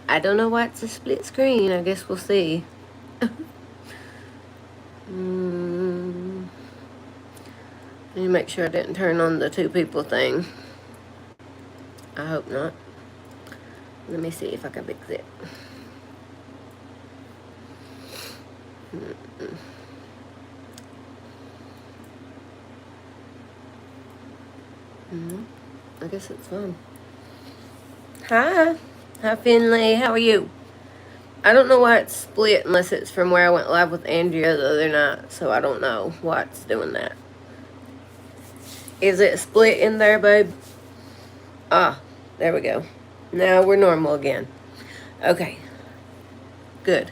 I don't know why it's a split screen. I guess we'll see. Let me make sure I didn't turn on the two people thing. I hope not. Let me see if I can fix it. I guess it's fine. Hi. Hi, Finley. How are you? I don't know why it's split unless it's from where I went live with Andrea the other night, so I don't know why it's doing that. Is it split in there, babe? Ah, there we go. Now we're normal again. Okay. Good.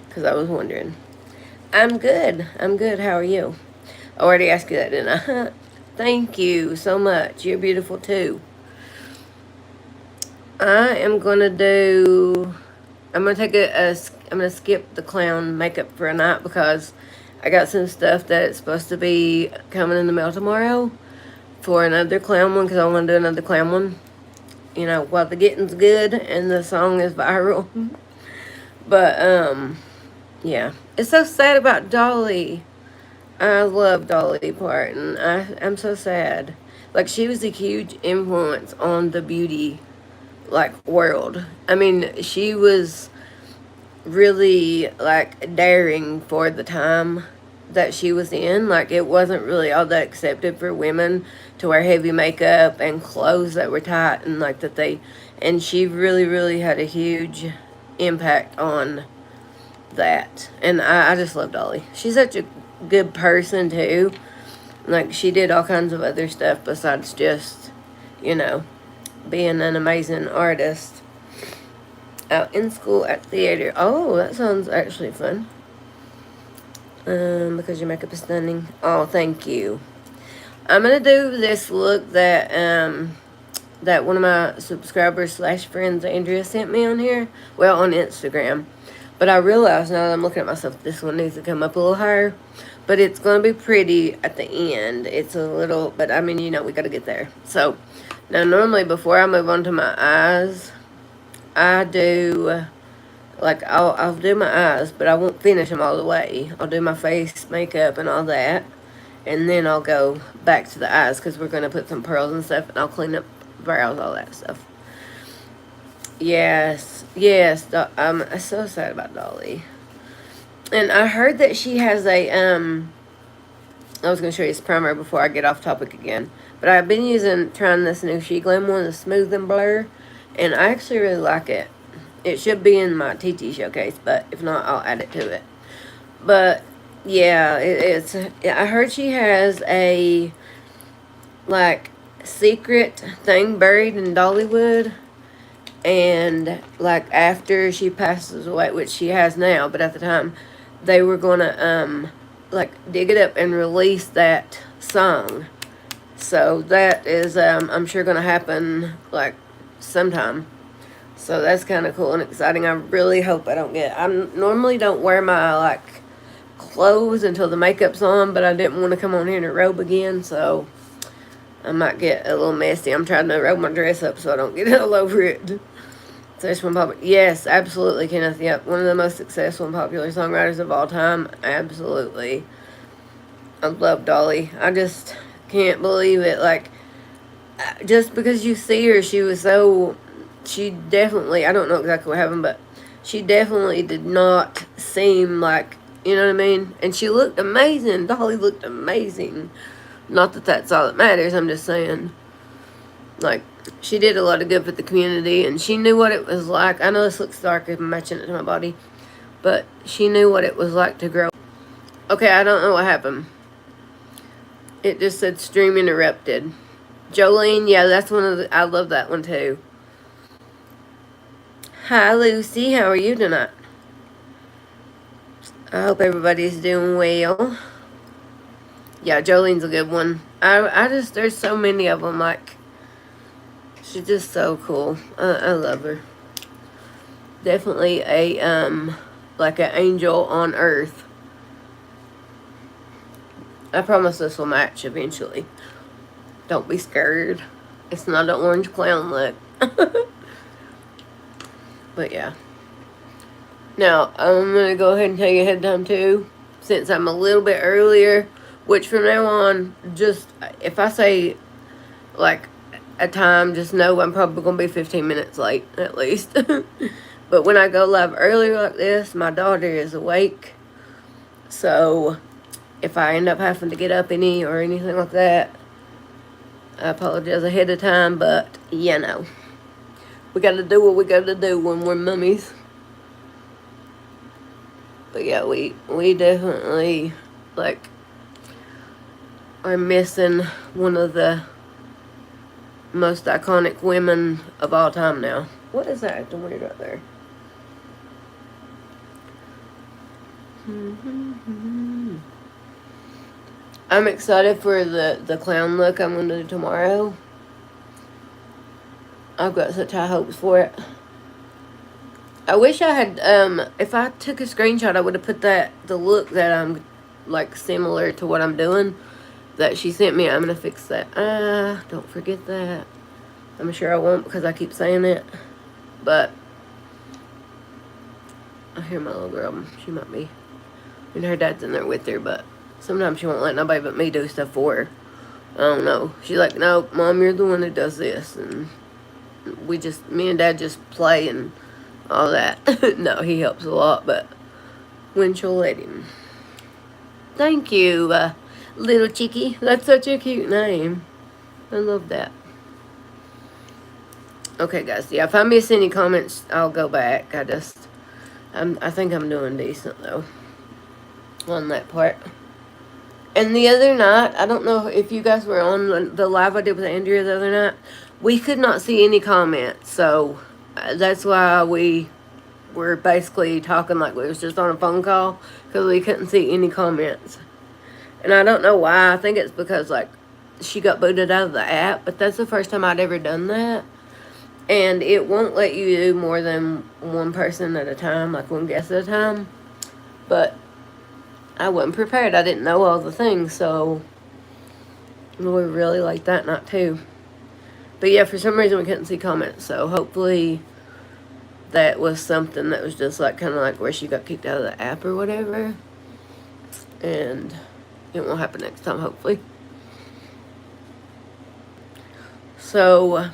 Because I was wondering. I'm good. I'm good. How are you? I already asked you that, didn't I? Thank you so much. You're beautiful too. I am gonna do. I'm gonna take I'm gonna skip the clown makeup for a night because I got some stuff that's supposed to be coming in the mail tomorrow for another clown one because I want to do another clown one. You know, while the getting's good and the song is viral. But yeah, it's so sad about Dolly. I love Dolly Parton. I'm so sad. Like, she was a huge influence on the beauty, like, world. I mean, she was really, like, daring for the time that she was in. Like, it wasn't really all that accepted for women to wear heavy makeup and clothes that were tight and, like, and she really, really had a huge impact on that. And I just love Dolly. She's such a good person too. Like, she did all kinds of other stuff besides just, you know, being an amazing artist. Out in school at theater. Oh, that sounds actually fun. Because your makeup is stunning. Oh, thank you. I'm gonna do this look that that one of my subscribers / friends, Andrea, sent me on here. Well, on Instagram. But I realize now that I'm looking at myself, this one needs to come up a little higher. But it's going to be pretty at the end. It's a little, but I mean, you know, we got to get there. So, now normally before I move on to my eyes, I do, like, I'll do my eyes, but I won't finish them all the way. I'll do my face, makeup, and all that. And then I'll go back to the eyes because we're going to put some pearls and stuff, and I'll clean up brows, all that stuff. Yes, yes. I'm so sad about Dolly. And I heard that she has a, I was going to show you this primer before I get off topic again. But I've been trying this new She Glam one, the Smooth and Blur. And I actually really like it. It should be in my TT showcase, but if not, I'll add it to it. But, yeah, I heard she has a, like, secret thing buried in Dollywood. And, like, after she passes away, which she has now, but at the time, they were going to, like, dig it up and release that song. So that is, I'm sure going to happen, like, sometime. So that's kind of cool and exciting. I really hope I don't I normally don't wear my, like, clothes until the makeup's on, but I didn't want to come on here in a robe again, so I might get a little messy. I'm trying to robe my dress up so I don't get it all over it. Yes, absolutely, Kenneth. Yep, one of the most successful and popular songwriters of all time. Absolutely. I love Dolly. I just can't believe it. Like, just because you see her, she definitely, I don't know exactly what happened, but she definitely did not seem like, you know what I mean? And she looked amazing. Dolly looked amazing. Not that that's all that matters, I'm just saying. Like, she did a lot of good for the community, and she knew what it was like. I know this looks dark if I'm matching it to my body, but she knew what it was like to grow. Okay, I don't know what happened. It just said stream interrupted. Jolene, yeah, that's one of the, I love that one too. Hi, Lucy, how are you tonight? I hope everybody's doing well. Yeah, Jolene's a good one. I just, there's so many of them, like, she's just so cool. I love her. Definitely like an angel on earth. I promise this will match eventually. Don't be scared. It's not an orange clown look. But yeah. Now, I'm going to go ahead and tell you ahead of time too, since I'm a little bit earlier, which from now on, just if I say like a time, just know I'm probably going to be 15 minutes late at least. But when I go live earlier like this, my daughter is awake. So if I end up having to get up any or anything like that, I apologize ahead of time, but you know, we got to do what we got to do when we're mummies. But yeah, we definitely like are missing one of the most iconic women of all time now. What is that acting weird right there? I'm excited for the clown look I'm going to do tomorrow. I've got such high hopes for it. I wish I had, if I took a screenshot, I would have put the look that I'm, like, similar to what I'm doing that she sent me. I'm going to fix that. Don't forget that. I'm sure I won't because I keep saying it. But I hear my little girl. She might be. And her dad's in there with her, but sometimes she won't let nobody but me do stuff for her. I don't know. She's like, no, Mom, you're the one who does this. And me and Dad just play and all that. No, he helps a lot, but when she'll let him. Thank you, little Chicky. That's such a cute name. I love that. Okay, guys. Yeah, if I miss any comments, I'll go back. I think I'm doing decent, though, on that part. And the other night, I don't know if you guys were on the live I did with Andrea the other night. We could not see any comments, so that's why we were basically talking like we was just on a phone call, because we couldn't see any comments. And I don't know why. I think it's because, like, she got booted out of the app, but that's the first time I'd ever done that. And it won't let you do more than one person at a time, like one guest at a time. But I wasn't prepared. I didn't know all the things, so we really like that not too. But yeah, for some reason we couldn't see comments, so hopefully that was something that was just like kind of like where she got kicked out of the app or whatever. And it won't happen next time, hopefully. So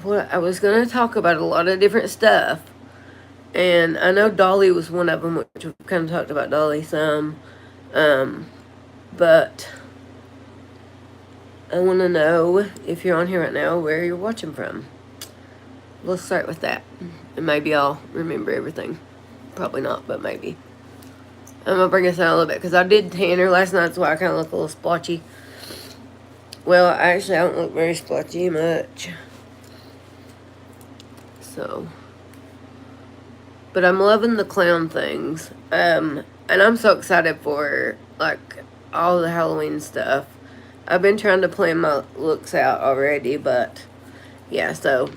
what I was going to talk about a lot of different stuff. And I know Dolly was one of them, which we've kind of talked about Dolly some. But I want to know, if you're on here right now, where you're watching from. Let's start with that. And maybe I'll remember everything. Probably not, but maybe. I'm going to bring us down a little bit, because I did tan her last night, so I kind of look a little splotchy. Well, actually, I don't look very splotchy much. So, but I'm loving the clown things. And I'm so excited for, like, all the Halloween stuff. I've been trying to plan my looks out already, but yeah, so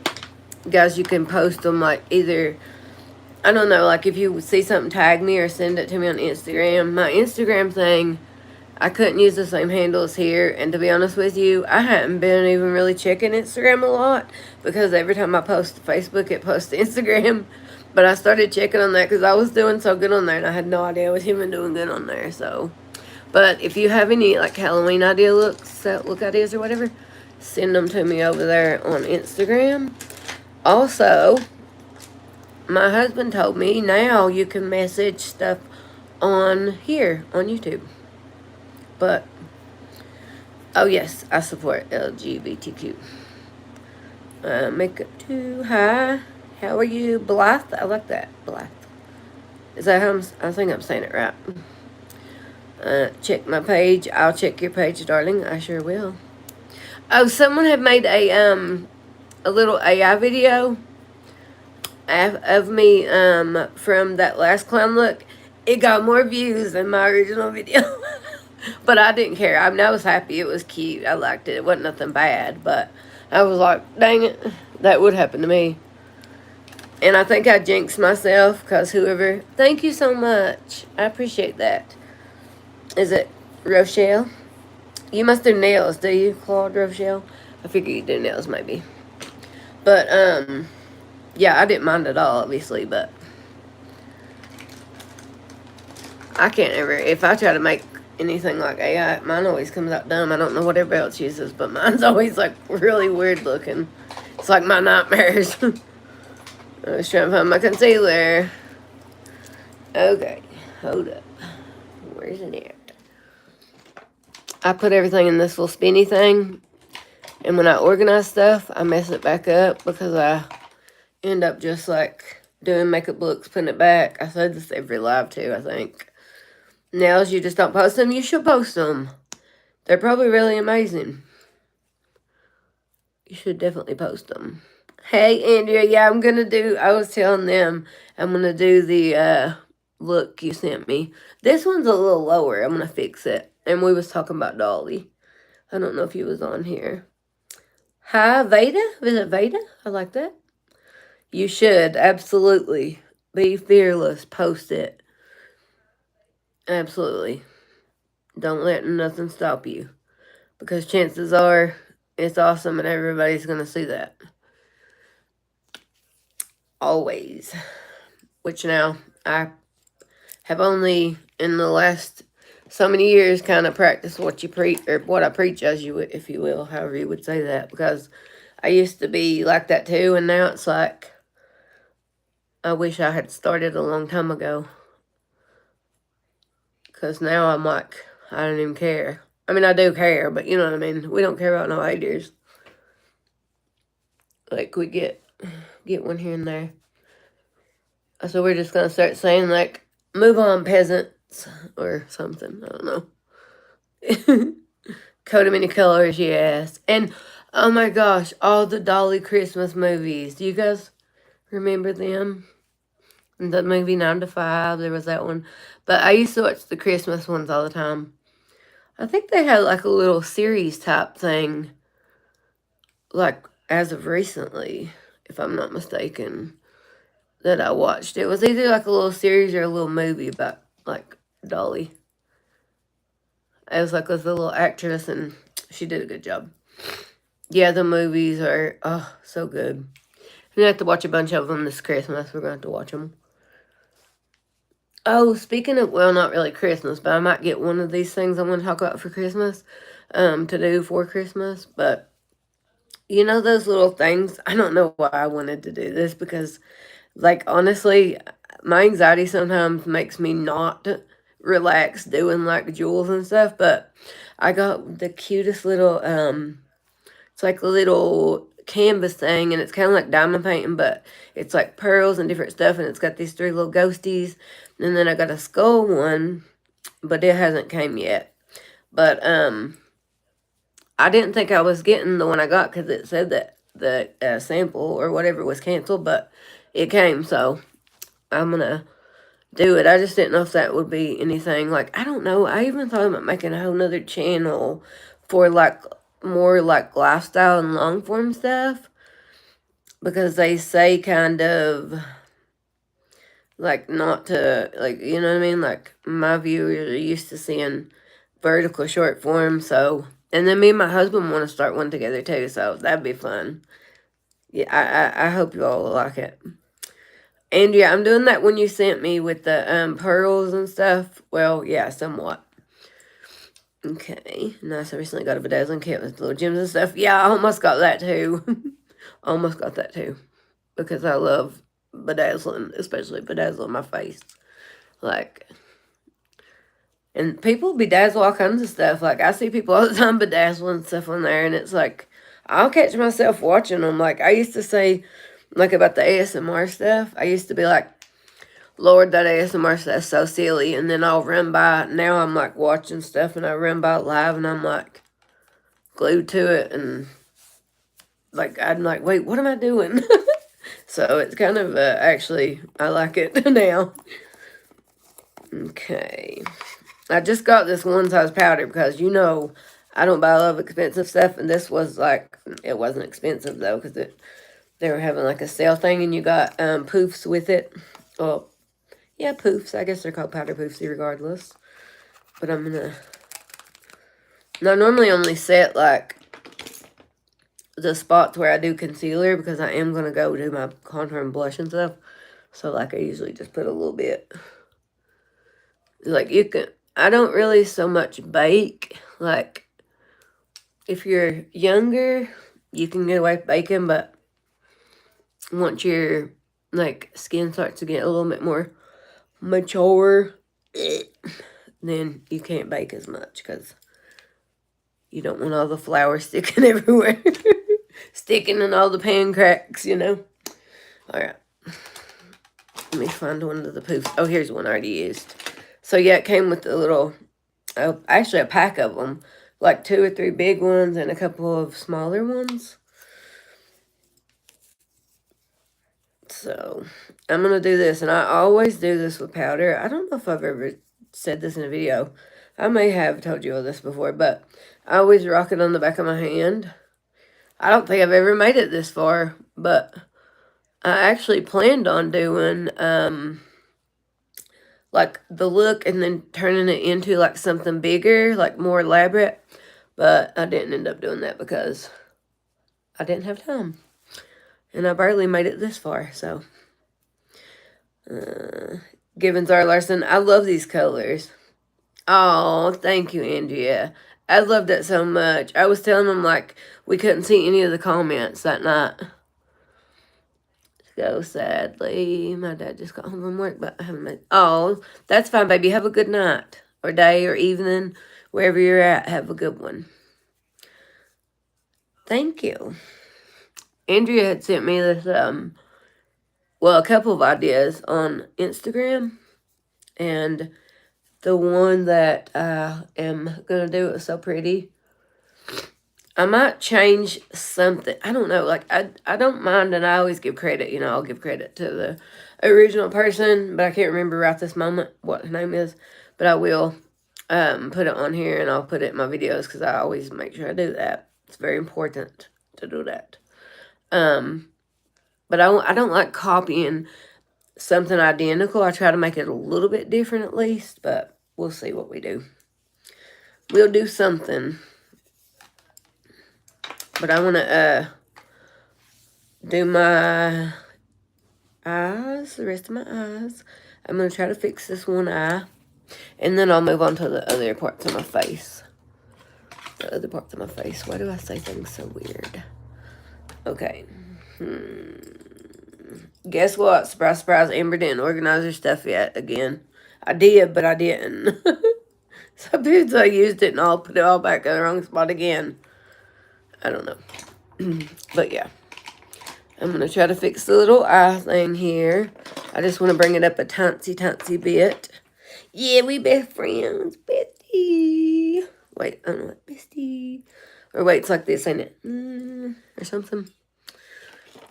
guys, you can post them, like, either, I don't know, like, if you see something, tag me or send it to me on Instagram. My Instagram thing, I couldn't use the same handles here, and to be honest with you, I hadn't been even really checking Instagram a lot, because every time I post to Facebook, it posts to Instagram. But I started checking on that because I was doing so good on there, and I had no idea I was even doing good on there. So, but if you have any, like, Halloween look ideas or whatever, send them to me over there on Instagram. Also, my husband told me now you can message stuff on here on YouTube. But, oh yes, I support LGBTQ. Makeup too. Hi. How are you? Blythe? I like that. Blythe. Is that how I think I'm saying it right. Check my page. I'll check your page, darling. I sure will. Oh, someone had made a little AI video of me from that last clown look. It got more views than my original video. But I didn't care. I mean, I was happy. It was cute. I liked it. It wasn't nothing bad. But I was like, dang it. That would happen to me. And I think I jinxed myself because whoever... Thank you so much. I appreciate that. Is it Rochelle? You must do nails, do you, Claude Rochelle? I figure you do nails, maybe. But, Yeah, I didn't mind at all, obviously, but I can't ever, if I try to make anything like AI, mine always comes out dumb. I don't know what everybody else uses, but mine's always like really weird looking. It's like my nightmares. I was trying to find my concealer. Okay, hold up. Where's it at? I put everything in this little spinny thing, and when I organize stuff, I mess it back up because I end up just like doing makeup looks, putting it back. I said this every live too, I think. Nails, you just don't post them. You should post them. They're probably really amazing. You should definitely post them. Hey, Andrea, yeah, I was telling them I'm going to do the look you sent me. This one's a little lower. I'm going to fix it. And we was talking about Dolly. I don't know if you was on here. Hi, Veda. Is it Veda? I like that. You should, absolutely. Be fearless. Post it. Absolutely. Don't let nothing stop you. Because chances are it's awesome and everybody's going to see that. Always. Which now, I have only in the last so many years kind of practiced what you preach, or what I preach, as you would, if you will, however you would say that. Because I used to be like that too, and now it's like, I wish I had started a long time ago. Because now I'm like, I don't even care. I mean, I do care, but you know what I mean. We don't care about no haters. Like, we get one here and there. So we're just going to start saying, like, move on, peasants, or something. I don't know. Coat of many colors, yes. And, oh my gosh, all the Dolly Christmas movies. Do you guys remember them? The movie 9 to 5, there was that one. But I used to watch the Christmas ones all the time. I think they had like a little series type thing, like as of recently, if I'm not mistaken, that I watched. It was either like a little series or a little movie about like Dolly. It was like with a little actress, and she did a good job. Yeah, the movies are so good. We have to watch a bunch of them this Christmas. We're going to have to watch them. Oh, speaking of, well, not really Christmas, but I might get one of these things I'm going to talk about for Christmas, to do for Christmas. But, you know those little things? I don't know why I wanted to do this because, like, honestly, my anxiety sometimes makes me not relax doing, like, jewels and stuff. But I got the cutest little, it's like a little canvas thing, and it's kind of like diamond painting, but it's like pearls and different stuff, and it's got these 3 little ghosties. And then I got a skull one, but it hasn't came yet. But I didn't think I was getting the one I got because it said that the sample or whatever was canceled, but it came, so I'm gonna do it. I just didn't know if that would be anything. Like, I don't know. I even thought about making a whole nother channel for like more like lifestyle and long form stuff, because they say kind of like not to, like, you know what I mean? Like, my viewers are used to seeing vertical short form, so, and then me and my husband want to start one together too, so that'd be fun. Yeah, I hope you all will like it. And yeah, I'm doing that one you sent me with the pearls and stuff. Well, yeah, somewhat. Okay, nice. I recently got a bedazzling kit with little gems and stuff. Yeah, I almost got that too. Almost got that too. Because I love bedazzling, especially bedazzling my face. Like, and people bedazzle all kinds of stuff. Like, I see people all the time bedazzling stuff on there, and it's like, I'll catch myself watching them. Like, I used to say, like, about the ASMR stuff, I used to be like, Lord, that ASMR stuff's so silly. And then I'll run by, now I'm like watching stuff, and I run by live, and I'm like glued to it, and like, I'm like, wait, what am I doing? So it's kind of, actually, I like it now. Okay. I just got this one size powder because, you know, I don't buy a lot of expensive stuff. And this was like, it wasn't expensive though, because they were having like a sale thing, and you got poofs with it. Well, yeah, poofs. I guess they're called powder poofs regardless. But I'm going to, now normally only set like the spots where I do concealer because I am going to go do my contour and blush and stuff. So, like, I usually just put a little bit. Like, you can, I don't really so much bake. Like, if you're younger, you can get away with baking, but once your, like, skin starts to get a little bit more mature, then you can't bake as much because you don't want all the flour sticking everywhere. Sticking in all the pan cracks, you know. Alright. Let me find one of the poofs. Oh, here's one I already used. So, yeah, it came with a little, actually a pack of them. Like 2 or 3 big ones and a couple of smaller ones. So, I'm going to do this. And I always do this with powder. I don't know if I've ever said this in a video. I may have told you all this before, but I always rock it on the back of my hand. I don't think I've ever made it this far, but I actually planned on doing, like, the look and then turning it into, like, something bigger, like, more elaborate. But I didn't end up doing that because I didn't have time. And I barely made it this far, so. Givens R. Larson, I love these colors. Oh, thank you, Andrea. I loved it so much. I was telling them, like, we couldn't see any of the comments that night. So sadly, my dad just got home from work, but I haven't made. Oh, that's fine, baby. Have a good night, or day, or evening, wherever you're at. Have a good one. Thank you. Andrea had sent me this, well, a couple of ideas on Instagram, and the one that I am going to do is so pretty. I might change something. I don't know. Like, I don't mind, and I always give credit. You know, I'll give credit to the original person, but I can't remember right this moment what her name is. But I will put it on here, and I'll put it in my videos because I always make sure I do that. It's very important to do that. But I don't like copying something identical. I try to make it a little bit different at least, but we'll see what we do. We'll do something. But I want to do my eyes, the rest of my eyes. I'm going to try to fix this one eye. And then I'll move on to the other parts of my face. The other parts of my face. Why do I say things so weird? Okay. Guess what? Surprise, surprise. Amber didn't organize her stuff yet again. I did, but I didn't. So dudes, I used it and I'll put it all back in the wrong spot again. I don't know. But yeah. I'm going to try to fix the little eye thing here. I just want to bring it up a tiny bit. Yeah, we best friends. Bestie. Wait, I don't know what bestie. Or wait, it's like this, ain't it? Or something.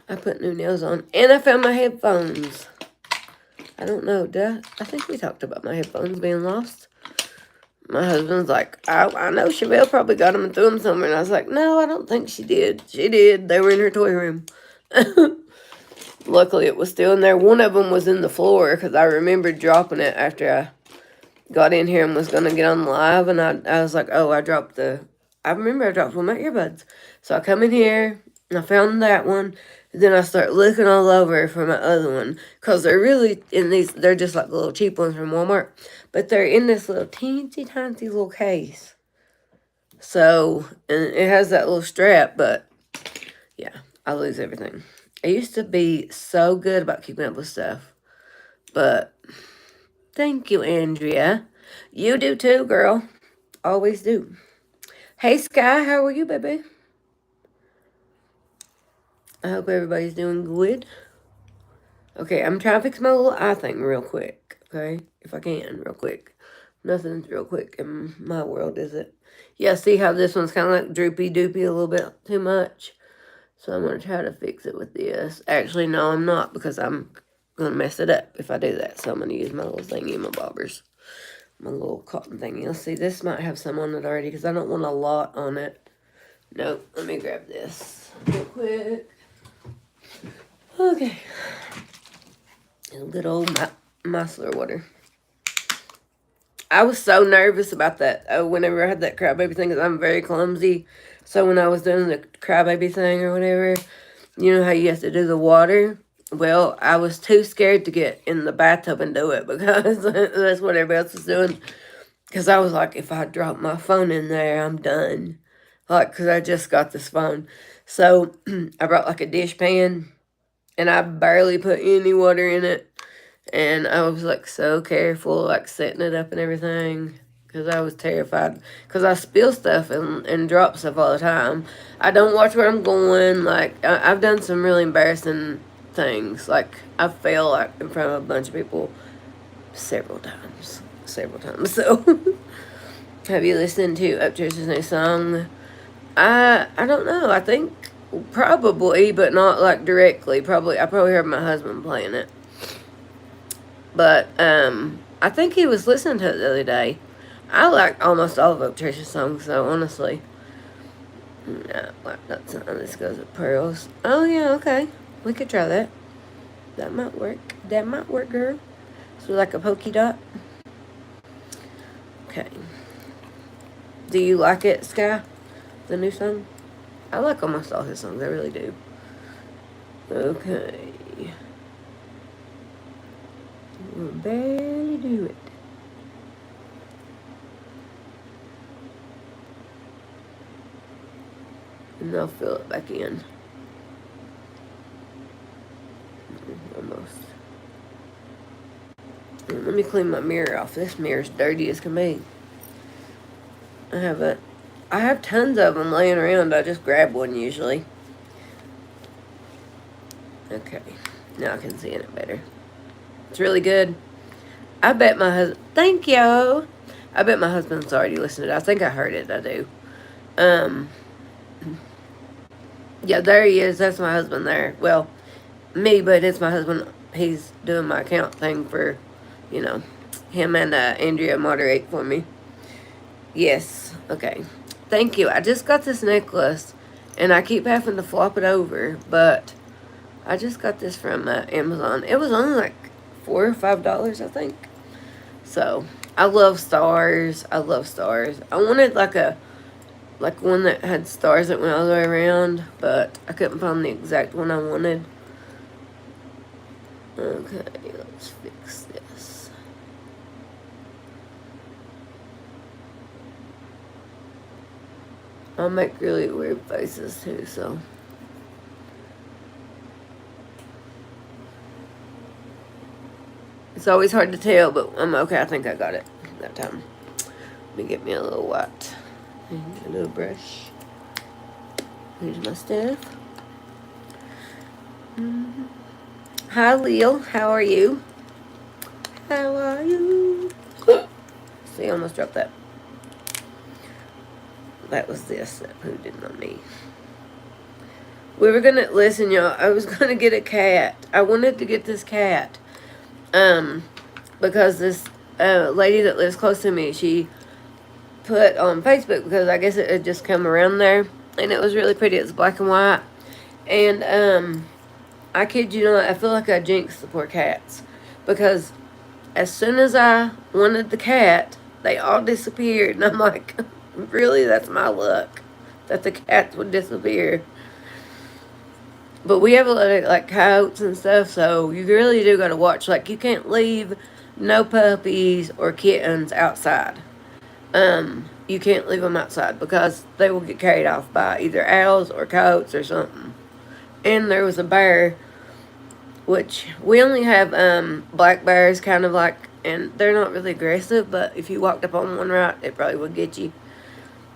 I put new nails on. And I found my headphones. I don't know. I think we talked about my headphones being lost. My husband's like, I know Chevelle probably got them and threw them somewhere. And I was like, no, I don't think she did. She did. They were in her toy room. Luckily, it was still in there. One of them was in the floor because I remembered dropping it after I got in here and was going to get on live. And I was like, oh, I remember I dropped one of my earbuds. So I come in here and I found that one. And then I start looking all over for my other one. Because they're really in these, they're just like the little cheap ones from Walmart. But they're in this little teensy tiny little case. So, and it has that little strap, but yeah, I lose everything. I used to be so good about keeping up with stuff. But thank you, Andrea. You do too, girl. Always do. Hey, Sky, how are you, baby? I hope everybody's doing good. Okay, I'm trying to fix my little eye thing real quick. Okay, if I can, real quick. Nothing's real quick in my world, is it? Yeah, see how this one's kind of like droopy-doopy a little bit too much? So I'm going to try to fix it with this. Actually, no, I'm not because I'm going to mess it up if I do that. So I'm going to use my little thingy, my bobbers. My little cotton thingy. Let's see, this might have some on it already because I don't want a lot on it. Nope, let me grab this real quick. Okay. A good old micellar water. I was so nervous about that whenever I had that crab baby thing because I'm very clumsy. So when I was doing the crybaby thing or whatever, you know how you have to do the water? Well, I was too scared to get in the bathtub and do it because that's what everybody else was doing. Because I was like, if I drop my phone in there, I'm done. Like, because I just got this phone. So I brought like a dishpan and I barely put any water in it. And I was like so careful, like setting it up and everything. Because I was terrified. Because I spill stuff and drop stuff all the time. I don't watch where I'm going. Like, I've done some really embarrassing things. Like, I fell like in front of a bunch of people several times. Several times. So, have you listened to Upchurch's new song? I don't know. I think probably, but not like directly. I probably heard my husband playing it. But I think he was listening to it the other day. I like almost all of Upchurch's songs, so honestly. No, that's not. This goes with pearls. Oh yeah, okay. We could try that. That might work. That might work, girl. So like a polka dot. Okay. Do you like it, Sky? The new song? I like almost all his songs. I really do. Okay. We'll barely do it. And I'll fill it back in. Almost. And let me clean my mirror off. This mirror's dirty as can be. I have tons of them laying around. I just grab one usually. Okay. Now I can see in it better. It's really good. I bet my husband... Thank you. I bet my husband's already listened to it. I think I heard it. I do. Yeah, there he is. That's my husband there. Well, me, but it's my husband. He's doing my account thing for, you know, him and Andrea moderate for me. Yes. Okay. Thank you. I just got this necklace, and I keep having to flop it over, but I just got this from Amazon. It was only like $4 or $5, I think. So, I love stars. I love stars. I wanted like one that had stars that went all the way around, but I couldn't find the exact one I wanted. Okay, let's fix this. I'll make really weird faces too, so. It's always hard to tell, but I'm okay. I think I got it that time. Let me get me a little white. A little brush. Here's my stuff. Hi, Lil. How are you? How are you? See, I almost dropped that. That was this that pooped in on me. We were gonna listen, y'all. I was gonna get a cat. I wanted to get this cat, because this lady that lives close to me, she put on Facebook, because I guess it had just come around there, and it was really pretty. It's black and white, and I kid you not, I feel like I jinxed the poor cats, because as soon as I wanted the cat, they all disappeared, and I'm like, really, that's my luck, that the cats would disappear. But we have a lot of like coyotes and stuff, so you really do gotta watch. Like, you can't leave no puppies or kittens outside. You can't leave them outside because they will get carried off by either owls or coyotes or something. And there was a bear, which we only have black bears, kind of like, and they're not really aggressive, but if you walked up on one right, it probably would get you.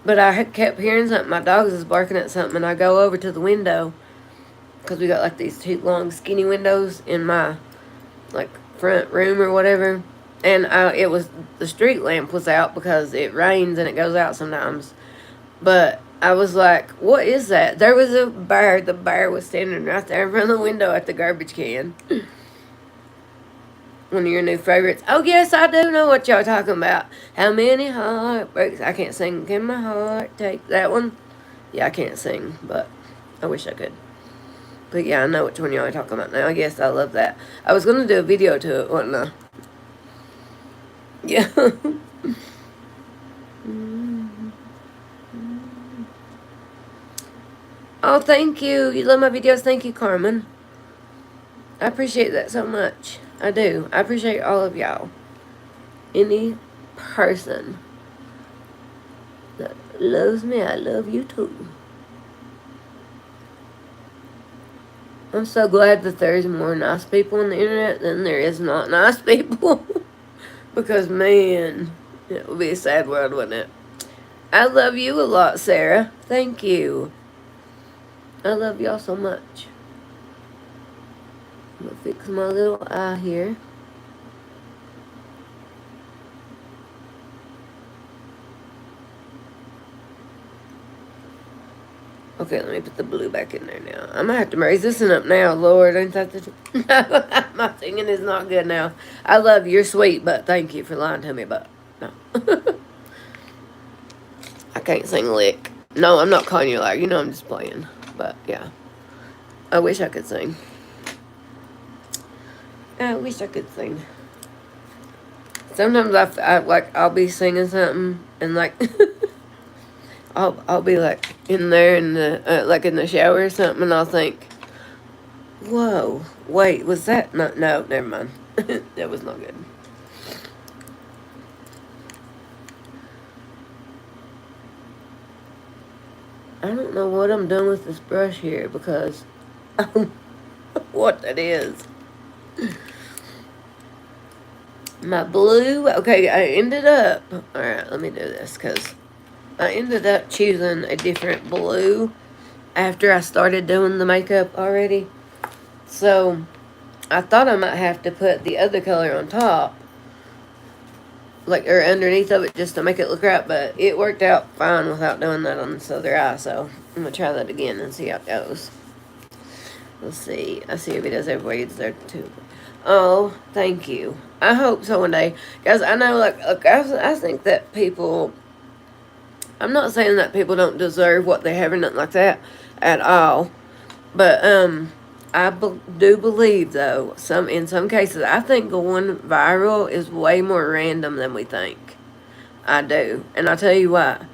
But I kept hearing something. My dog was barking at something, and I go over to the window, because we got like these two long skinny windows in my like front room or whatever, and it was, the street lamp was out because it rains and it goes out sometimes. But I was like, what is that? There was a bear. The bear was standing right there in front of the window at the garbage can. One of your new favorites. Oh yes, I do know what y'all talking about. How many heartbreaks? I can't sing. Can my heart take that one? Yeah, I can't sing, but I wish I could. But yeah, I know which one y'all are talking about now. Yes, I love that. I was going to do a video to it, wasn't I? Yeah. Oh, thank you. You love my videos. Thank you, Carmen. I appreciate that so much. I do. I appreciate all of y'all. Any person that loves me, I love you too. I'm so glad that there's more nice people on the internet than there is not nice people. Because, man, it would be a sad world, wouldn't it? I love you a lot, Sarah. Thank you. I love y'all so much. I'm going to fix my little eye here. Okay, let me put the blue back in there now. I'm gonna have to raise this one up now, Lord. Ain't that the... No, my singing is not good now. I love you, you're sweet, but thank you for lying to me, but no. I can't sing a lick. No, I'm not calling you a liar. You know I'm just playing. But, yeah. I wish I could sing. I wish I could sing. Sometimes I'll be singing something and like... I'll be like in there in the like in the shower or something, and I'll think, "Whoa, wait, was that not? No, never mind. That was not good." I don't know what I'm doing with this brush here because I don't know what that is. My blue. Okay, I ended up. All right, let me do this because I ended up choosing a different blue after I started doing the makeup already. So I thought I might have to put the other color on top, like, or underneath of it just to make it look right, but it worked out fine without doing that on this other eye, so I'm gonna try that again and see how it goes. Let's see. I see if it does everywhere it's there too. Oh, thank you. I hope so one day. Guys, I know, like, I think that people, I'm not saying that people don't deserve what they have or nothing like that at all, but, I do believe, though, in some cases, I think going viral is way more random than we think. I do. And I'll tell you why.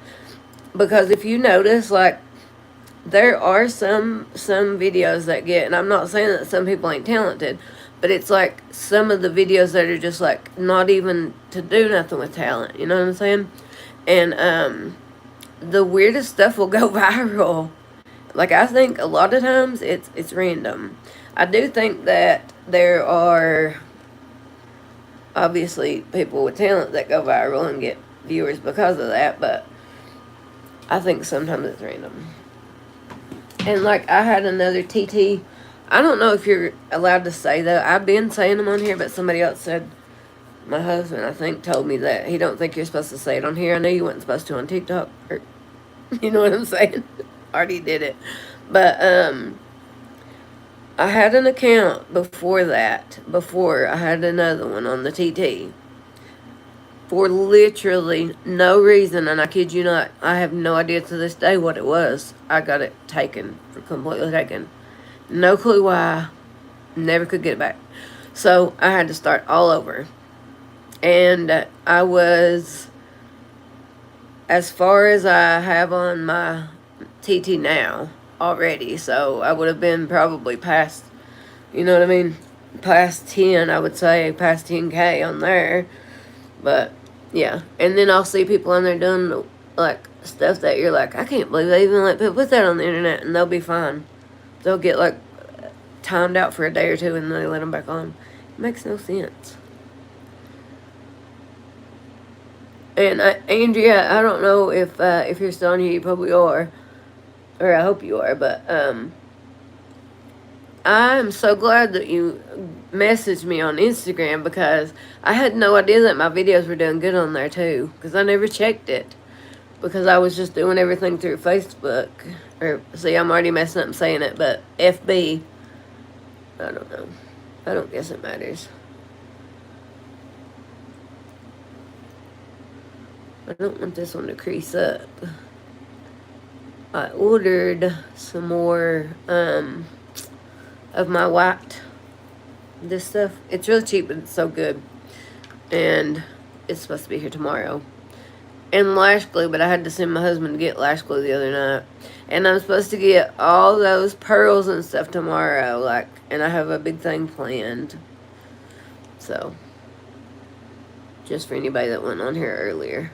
Because if you notice, like, there are some videos that get, and I'm not saying that some people ain't talented, but it's like some of the videos that are just, like, not even to do nothing with talent. You know what I'm saying? And, the weirdest stuff will go viral. Like, I think a lot of times it's random. I do think that there are obviously people with talent that go viral and get viewers because of that, but I think sometimes it's random. And, like, I had another TT. I don't know if you're allowed to say that. I've been saying them on here, but somebody else said, my husband, I think, told me that he don't think you're supposed to say it on here. I know you weren't supposed to on TikTok. Or, you know what I'm saying? Already did it. But, I had an account before that. Before I had another one on the TT. For literally no reason, and I kid you not, I have no idea to this day what it was. I got it taken, completely taken. No clue why. Never could get it back. So I had to start all over. And I was, as far as I have on my TT now already, so I would have been probably past, you know what I mean, past 10, I would say, past 10K on there. But yeah, and then I'll see people on there doing, like, stuff that you're like, I can't believe they even let people put that on the internet, and they'll be fine. They'll get, like, timed out for a day or two and then they let them back on. It makes no sense. And Andrea, I don't know if you're still on here. You probably are, or I hope you are. But I'm so glad that you messaged me on Instagram, because I had no idea that my videos were doing good on there too. Because I never checked it, because I was just doing everything through Facebook. Or see, I'm already messing up saying it, but FB. I don't know. I don't guess it matters. I don't want this one to crease up. I ordered some more of my white, this stuff. It's really cheap, but it's so good. And it's supposed to be here tomorrow. and lash glue, but I had to send my husband to get lash glue the other night. And I'm supposed to get all those pearls and stuff tomorrow, like, and I have a big thing planned. So, just for anybody that went on here earlier.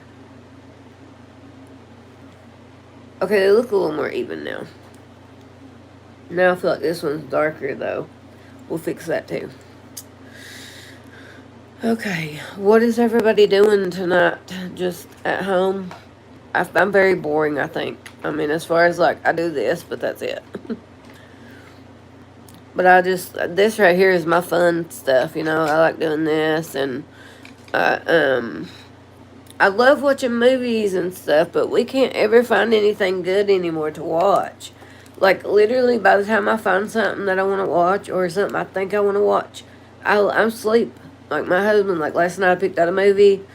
Okay, they look a little more even now. Now I feel like this one's darker, though. We'll fix that, too. Okay, what is everybody doing tonight? Just at home? I'm very boring, I think. I mean, as far as, like, I do this, but that's it. But this right here is my fun stuff, you know. I like doing this, and I love watching movies and stuff, but we can't ever find anything good anymore to watch. Like, literally, by the time I find something that I want to watch, or something I think I want to watch, I'm asleep. Like, my husband, like, last night I picked out a movie,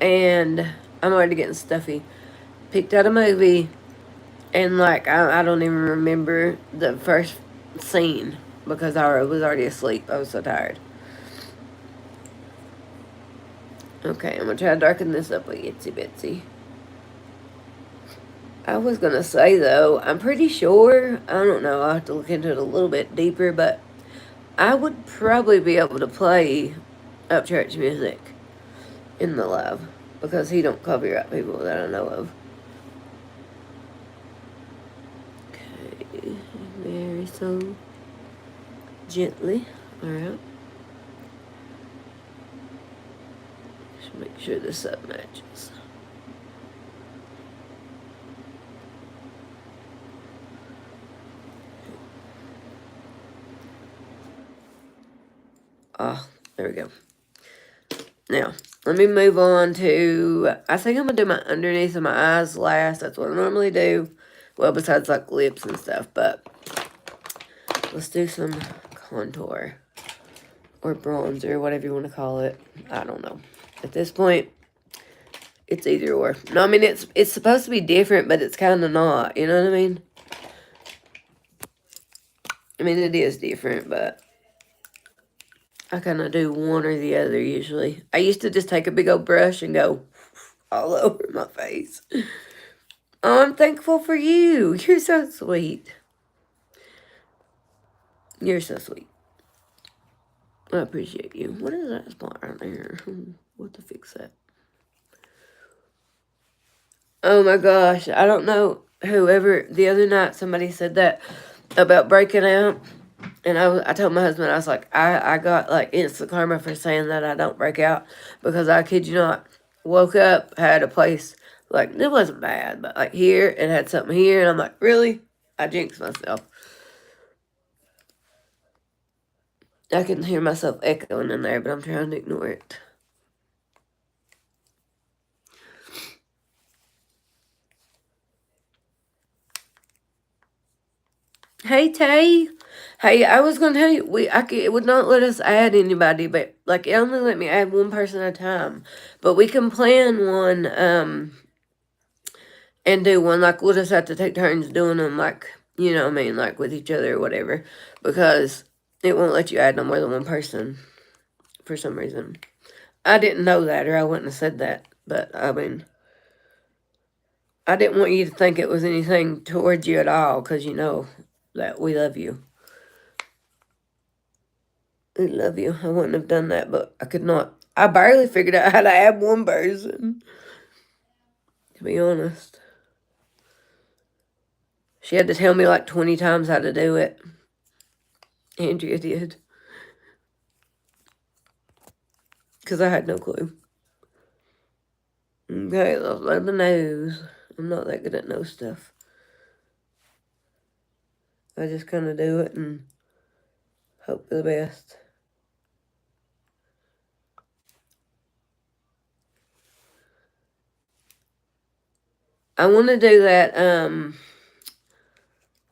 and I'm already getting stuffy. Picked out a movie, and, like, I don't even remember the first scene because I was already asleep. I was so tired. Okay, I'm going to try to darken this up a itsy bitsy. I was going to say, though, I'm pretty sure, I don't know, I'll have to look into it a little bit deeper, but I would probably be able to play Upchurch music in the live because he don't copyright people that I know of. Okay, very so gently. Alright. Just make sure this up matches. Ah, there we go. Now, let me move on to, I think I'm going to do my underneath of my eyes last. That's what I normally do. Well, besides like lips and stuff, but let's do some contour or bronzer, whatever you want to call it. I don't know. At this point, it's either or. No, I mean, it's supposed to be different, but it's kind of not. You know what I mean? I mean, it is different, but I kind of do one or the other usually. I used to just take a big old brush and go all over my face. Oh, I'm thankful for you. You're so sweet. You're so sweet. I appreciate you. What is that spot right there? What to fix that? Oh my gosh. I don't know. Whoever, the other night somebody said that about breaking out. And I told my husband, I was like, I got like instant karma for saying that I don't break out. Because I kid you not, woke up, had a place, like, it wasn't bad, but like here, and had something here. And I'm like, really? I jinxed myself. I can hear myself echoing in there, but I'm trying to ignore it. Hey, Tay. Hey, I was going to tell you, it would not let us add anybody, but, like, it only let me add one person at a time. But we can plan one, and do one, like, we'll just have to take turns doing them, like, you know what I mean, like, with each other or whatever. Because it won't let you add no more than one person, for some reason. I didn't know that, or I wouldn't have said that. But, I mean, I didn't want you to think it was anything towards you at all, because you know that we love you. We love you. I wouldn't have done that, but I could not. I barely figured out how to add one person, to be honest. She had to tell me like 20 times how to do it. Andrea did. Because I had no clue. Okay, let's learn the nose. I'm not that good at nose stuff. I just kind of do it and hope for the best. I want to do that,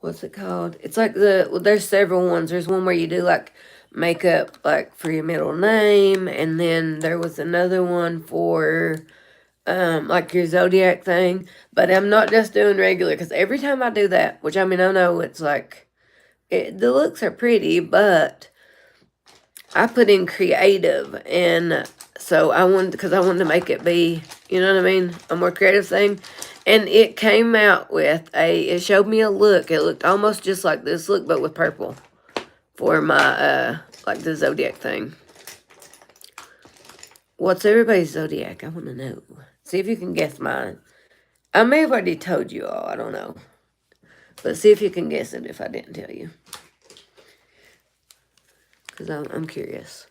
what's it called? It's like there's several ones. There's one where you do like makeup like for your middle name, and then there was another one for like your zodiac thing. But I'm not just doing regular, because every time I do that, which I mean, I know it's like, the looks are pretty, but I put in creative, and so because I wanted to make it be You know what I mean? A more creative thing. And it came out with it showed me a look. It looked almost just like this look, but with purple for my, like the zodiac thing. What's everybody's zodiac? I want to know. See if you can guess mine. I may have already told you all. I don't know. But see if you can guess it if I didn't tell you. Because I'm curious.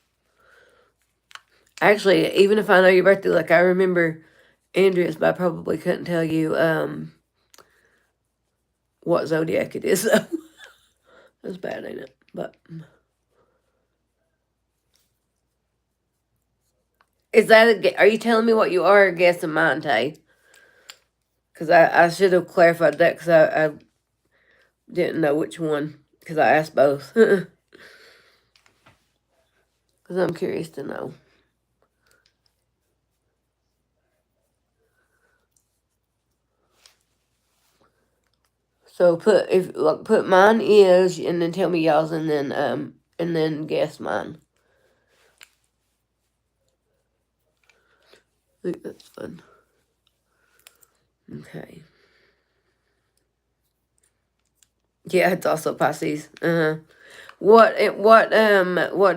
Actually, even if I know your birthday, like I remember Andrea's, but I probably couldn't tell you what zodiac it is, though. That's bad, ain't it? But is that are you telling me what you are guessing mine, Tay? Because I should have clarified that because I didn't know which one because I asked both. Because I'm curious to know. So put mine is and then tell me y'all's and then guess mine. I think that's fun. Okay. Yeah, it's also Pisces. What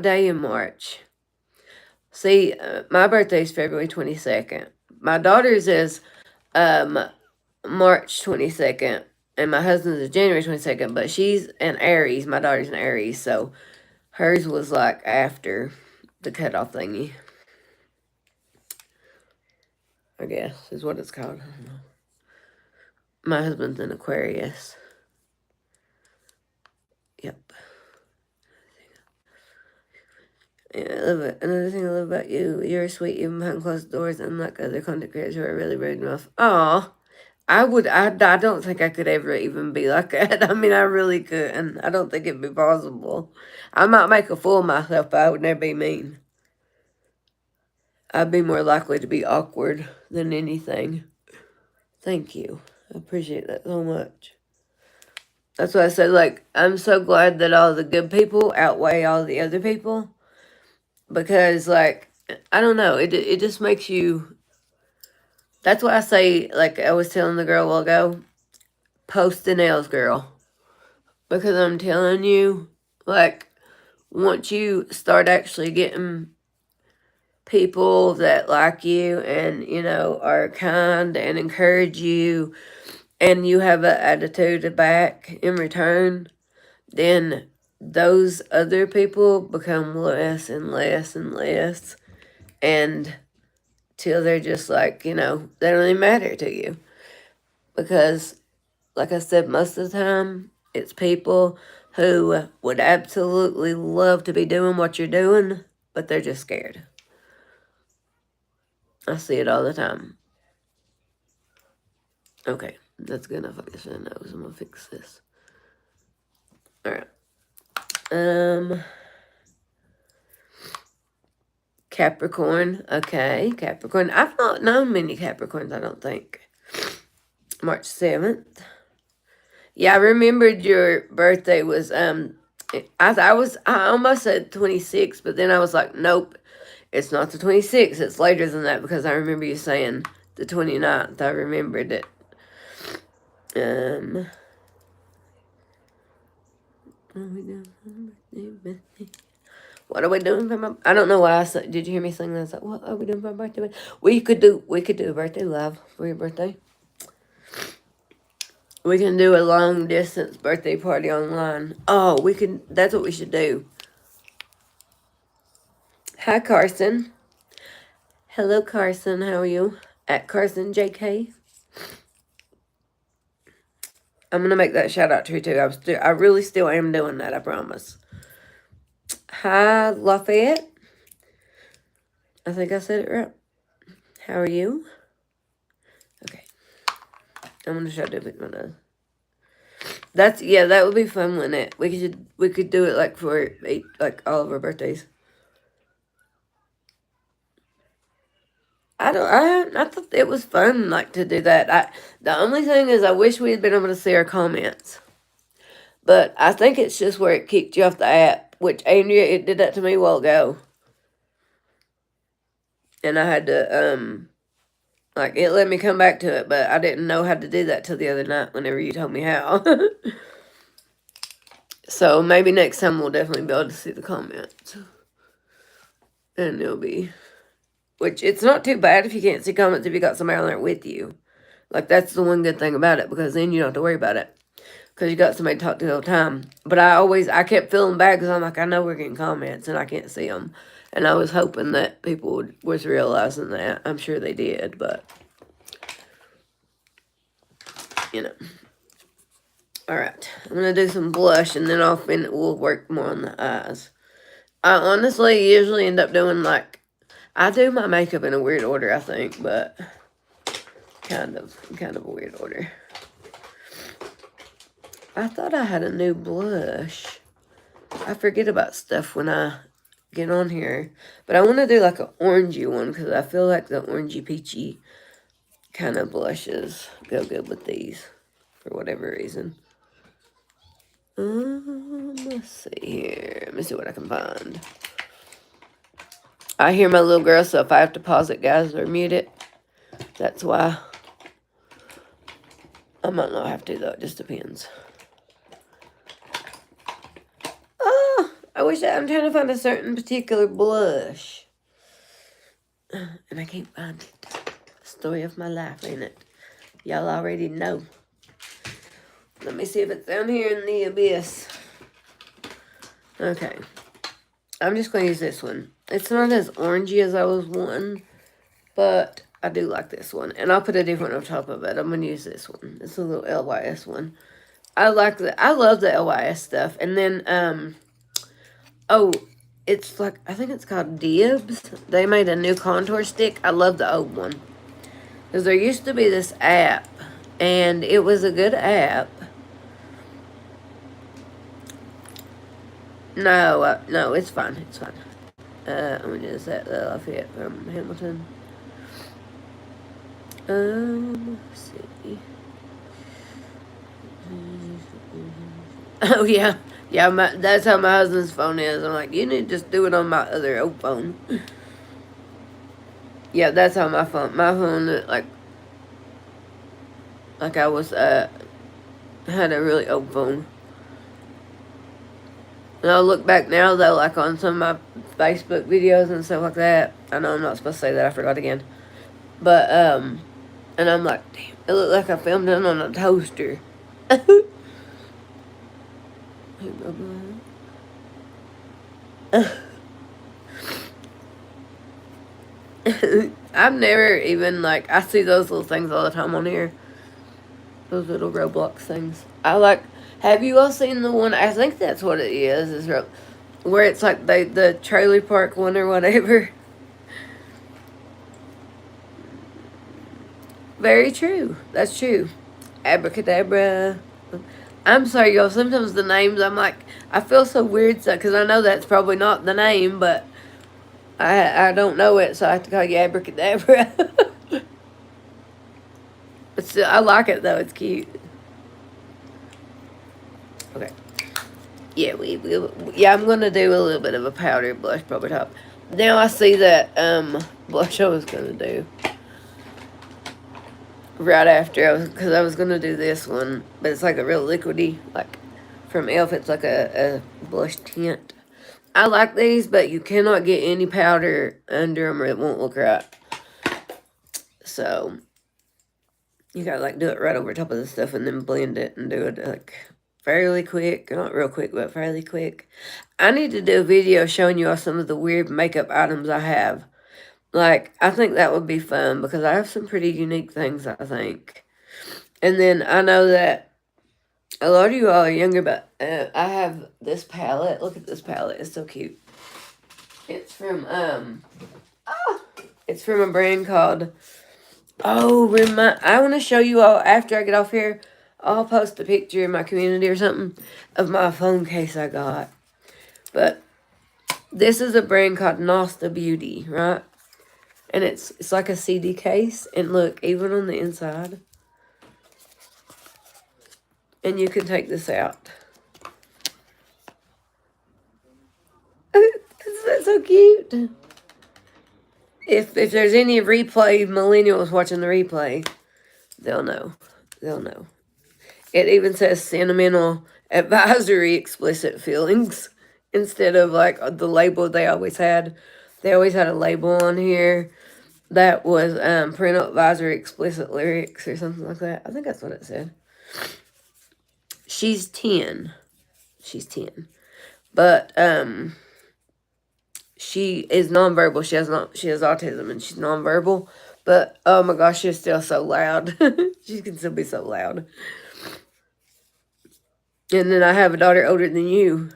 day in March? See, my birthday's February 22nd. My daughter's is March 22nd, and my husband's is January 22nd. But she's an Aries. My daughter's an Aries, so hers was like after the cutoff thingy. I guess is what it's called. I don't know. My husband's an Aquarius. Yep. Yeah, I love it. Another thing I love about you, you're sweet even behind closed doors, unlike other content creators who are really rude enough. Aw, I don't think I could ever even be like that. I mean, I really couldn't. I don't think it'd be possible. I might make a fool of myself, but I would never be mean. I'd be more likely to be awkward than anything. Thank you. I appreciate that so much. That's why I said, like, I'm so glad that all the good people outweigh all the other people. Because, like, I don't know, it just makes you. That's why I say, like I was telling the girl a while ago, post the nails, girl. Because I'm telling you, like, once you start actually getting people that like you and, are kind and encourage you, and you have an attitude back in return, then those other people become less and less and less. And till they're just like, they don't even matter to you. Because, like I said, most of the time, it's people who would absolutely love to be doing what you're doing, but they're just scared. I see it all the time. Okay, that's good enough. I guess I know. So I'm gonna fix this. All right. Capricorn. Okay, Capricorn. I've not known many Capricorns, I don't think. March 7th. Yeah, I remembered your birthday was I almost said 26, but then I was like, nope, it's not the 26th. It's later than that because I remember you saying the 29th. I remembered it. What are we doing for my? I don't know why I said. Did you hear me sing that? I was like, what are we doing for my birthday? We could do a birthday live for your birthday. We can do a long distance birthday party online. Oh, we can. That's what we should do. Hi, Carson. Hello, Carson. How are you? At Carson JK. I'm gonna make that shout out to you too. I really still am doing that. I promise. Hi, Lafayette. I think I said it right. How are you? Okay. I'm gonna try to do it one. That would be fun, wouldn't it? We could do it like for like all of our birthdays. I thought it was fun like to do that. The only thing is I wish we had been able to see our comments. But I think it's just where it kicked you off the app, which Andrea, it did that to me a while ago. And I had to Like, it let me come back to it, but I didn't know how to do that till the other night whenever you told me how. So, maybe next time we'll definitely be able to see the comments. And it'll be... Which, it's not too bad if you can't see comments if you got somebody on there with you. Like, that's the one good thing about it, because then you don't have to worry about it. Because you got somebody to talk to the whole time. But I kept feeling bad because I'm like, I know we're getting comments and I can't see them. And I was hoping that people was realizing that. I'm sure they did, but... You know. Alright, I'm going to do some blush, and then we'll work more on the eyes. I honestly usually end up doing, like, I do my makeup in a weird order, I think, but kind of a weird order. I thought I had a new blush. I forget about stuff when I get on here. But I want to do, like, an orangey one, because I feel like the orangey peachy kind of blushes go good with these, for whatever reason. Let's see here. Let me see what I can find. I hear my little girl, so if I have to pause it, guys, or mute it, that's why. I might not have to, though. It just depends. Oh, I'm trying to find a certain particular blush. And I can't find it. Story of my life, ain't it? Y'all already know. Let me see if it's down here in the abyss. Okay. I'm just going to use this one. It's not as orangey as I was wanting, but I do like this one. And I'll put a different one on top of it. I'm going to use this one. It's a little LYS one. I love the LYS stuff. And then, it's like, I think it's called Dibs. They made a new contour stick. I love the old one. Because there used to be this app, and it was a good app. No, it's fine. It's fine. Let me just set that off here from Hamilton. Let's see. Oh, yeah. Yeah, that's how my husband's phone is. I'm like, you need to just do it on my other old phone. Yeah, that's how my phone, like I was, had a really old phone. And I'll look back now, though, like on some of my Facebook videos and stuff like that. I know I'm not supposed to say that. I forgot again. But, and I'm like, damn, it looked like I filmed it on a toaster. I've never even, like, I see those little things all the time on here. Those little Roblox things. Have you all seen the one, I think that's what it is where it's like the trailer park one or whatever. Very true. That's true. Abracadabra. I'm sorry, y'all. Sometimes the names, I'm like, I feel so weird because I know that's probably not the name, but I don't know it, so I have to call you Abracadabra. But still, I like it, though. It's cute. Okay. Yeah, I'm going to do a little bit of a powder blush probably top. Now I see that blush I was going to do right after, because I was going to do this one, but it's like a real liquidy, like from e.l.f. It's like a blush tint. I like these, but you cannot get any powder under them or it won't look right. So, you gotta like do it right over top of the stuff and then blend it and do it like fairly quick. Not real quick, but fairly quick. I need to do a video showing you all some of the weird makeup items I have. Like, I think that would be fun because I have some pretty unique things, I think. And then I know that a lot of you all are younger, but I have this palette. Look at this palette. It's so cute. It's from, it's from a brand called, I want to show you all after I get off here. I'll post a picture in my community or something of my phone case I got. But this is a brand called Nosta Beauty, right? And it's like a CD case. And look, even on the inside. And you can take this out. Isn't that so cute? If there's any replay millennials watching the replay, they'll know. They'll know. It even says sentimental advisory explicit feelings instead of like the label they always had. They always had a label on here that was parental advisory explicit lyrics or something like that. I think that's what it said. She's 10. She's 10. But she is nonverbal. She has autism and she's nonverbal. But oh my gosh, she's still so loud. She can still be so loud. And then I have a daughter older than you.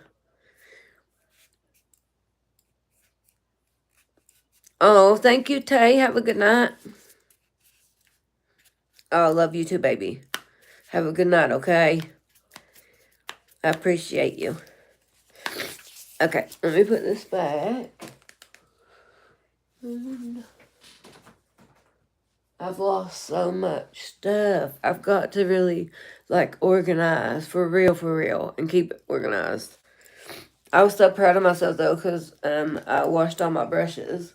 Oh, thank you, Tay. Have a good night. Oh, I love you too, baby. Have a good night, okay? I appreciate you. Okay, let me put this back. I've lost so much stuff. I've got to really, like, organize for real, and keep it organized. I was so proud of myself, though, because I washed all my brushes.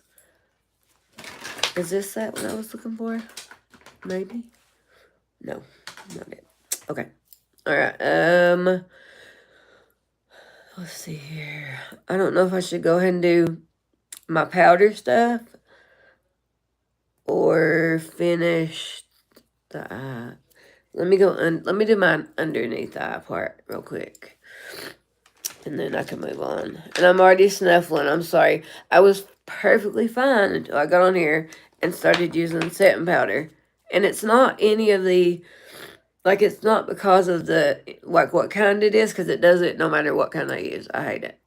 Is this that what I was looking for? Maybe? No, not it. Okay. Alright, let's see here. I don't know if I should go ahead and do my powder stuff or finish the eye. Let me do my underneath the eye part real quick. And then I can move on. And I'm already snuffling. I'm sorry. I was perfectly fine until I got on here and started using setting powder. And it's not any of the, like, it's not because of the, like, what kind it is, because it does it no matter what kind I use. I hate it.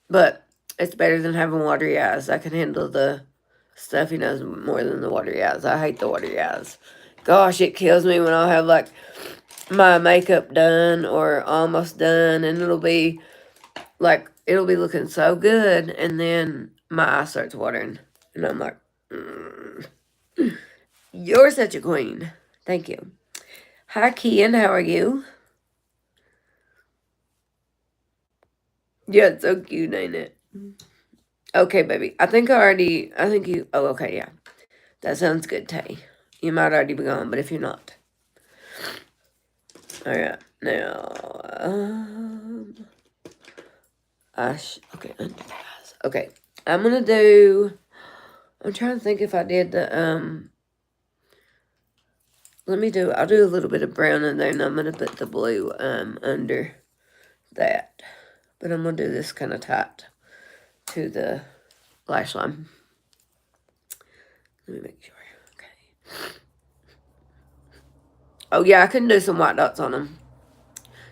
But it's better than having watery eyes. I can handle the stuffy nose more than the watery eyes. I hate the watery eyes. Gosh, it kills me when I'll have, like, my makeup done or almost done, and it'll be looking so good, and then my eye starts watering, and I'm like, you're such a queen. Thank you. Hi, Kian, how are you? Yeah, it's so cute, ain't it? Okay, baby. I think you, oh, okay, yeah. That sounds good, Tay. You might already be gone, but if you're not. Alright, now, okay, under the eyes. Okay, I'm trying to think if I did the, I'll do a little bit of brown in there, and I'm gonna put the blue, under that. But I'm gonna do this kind of tight to the lash line. Let me make sure. Okay. Oh, yeah, I can do some white dots on them.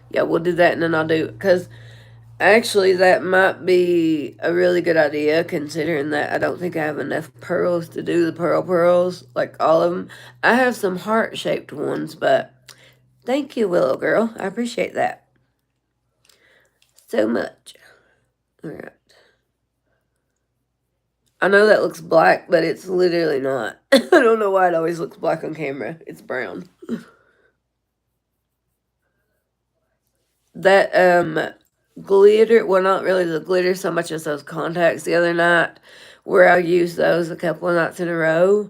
Yeah, we'll do that, and then I'll do, because actually that might be a really good idea, considering that I don't think I have enough pearls to do the pearls, like all of them. I have some heart-shaped ones, but thank you, Willow Girl. I appreciate that so much. All right. I know that looks black, but it's literally not. I don't know why it always looks black on camera. It's brown. That glitter, well, not really the glitter so much as those contacts the other night, where I used those a couple of nights in a row.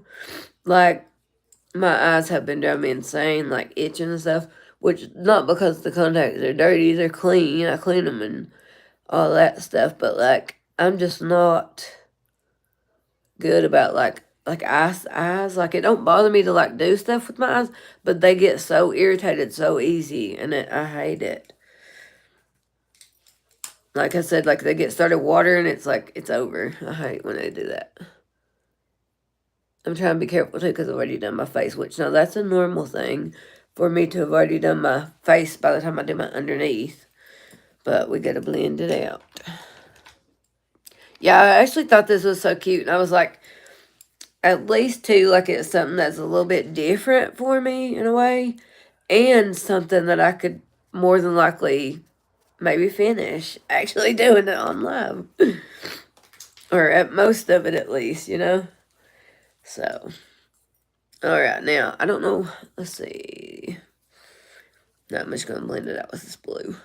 Like, my eyes have been driving me insane, like itching and stuff, which not because the contacts are dirty, they're clean. I clean them and all that stuff, but like, I'm just not good about like eyes. Like, it don't bother me to like do stuff with my eyes, but they get so irritated so easy, and I hate it. Like I said, like they get started watering, it's like it's over. I hate when they do that. I'm trying to be careful too, because I've already done my face, which now that's a normal thing for me to have already done my face by the time I do my underneath. But we gotta blend it out. Yeah, I actually thought this was so cute, and I was like, at least too, like it's something that's a little bit different for me in a way, and something that I could more than likely maybe finish actually doing it on live. Or at most of it at least, you know? So, alright, now, I don't know, let's see. Now I'm just going to blend it out with this blue.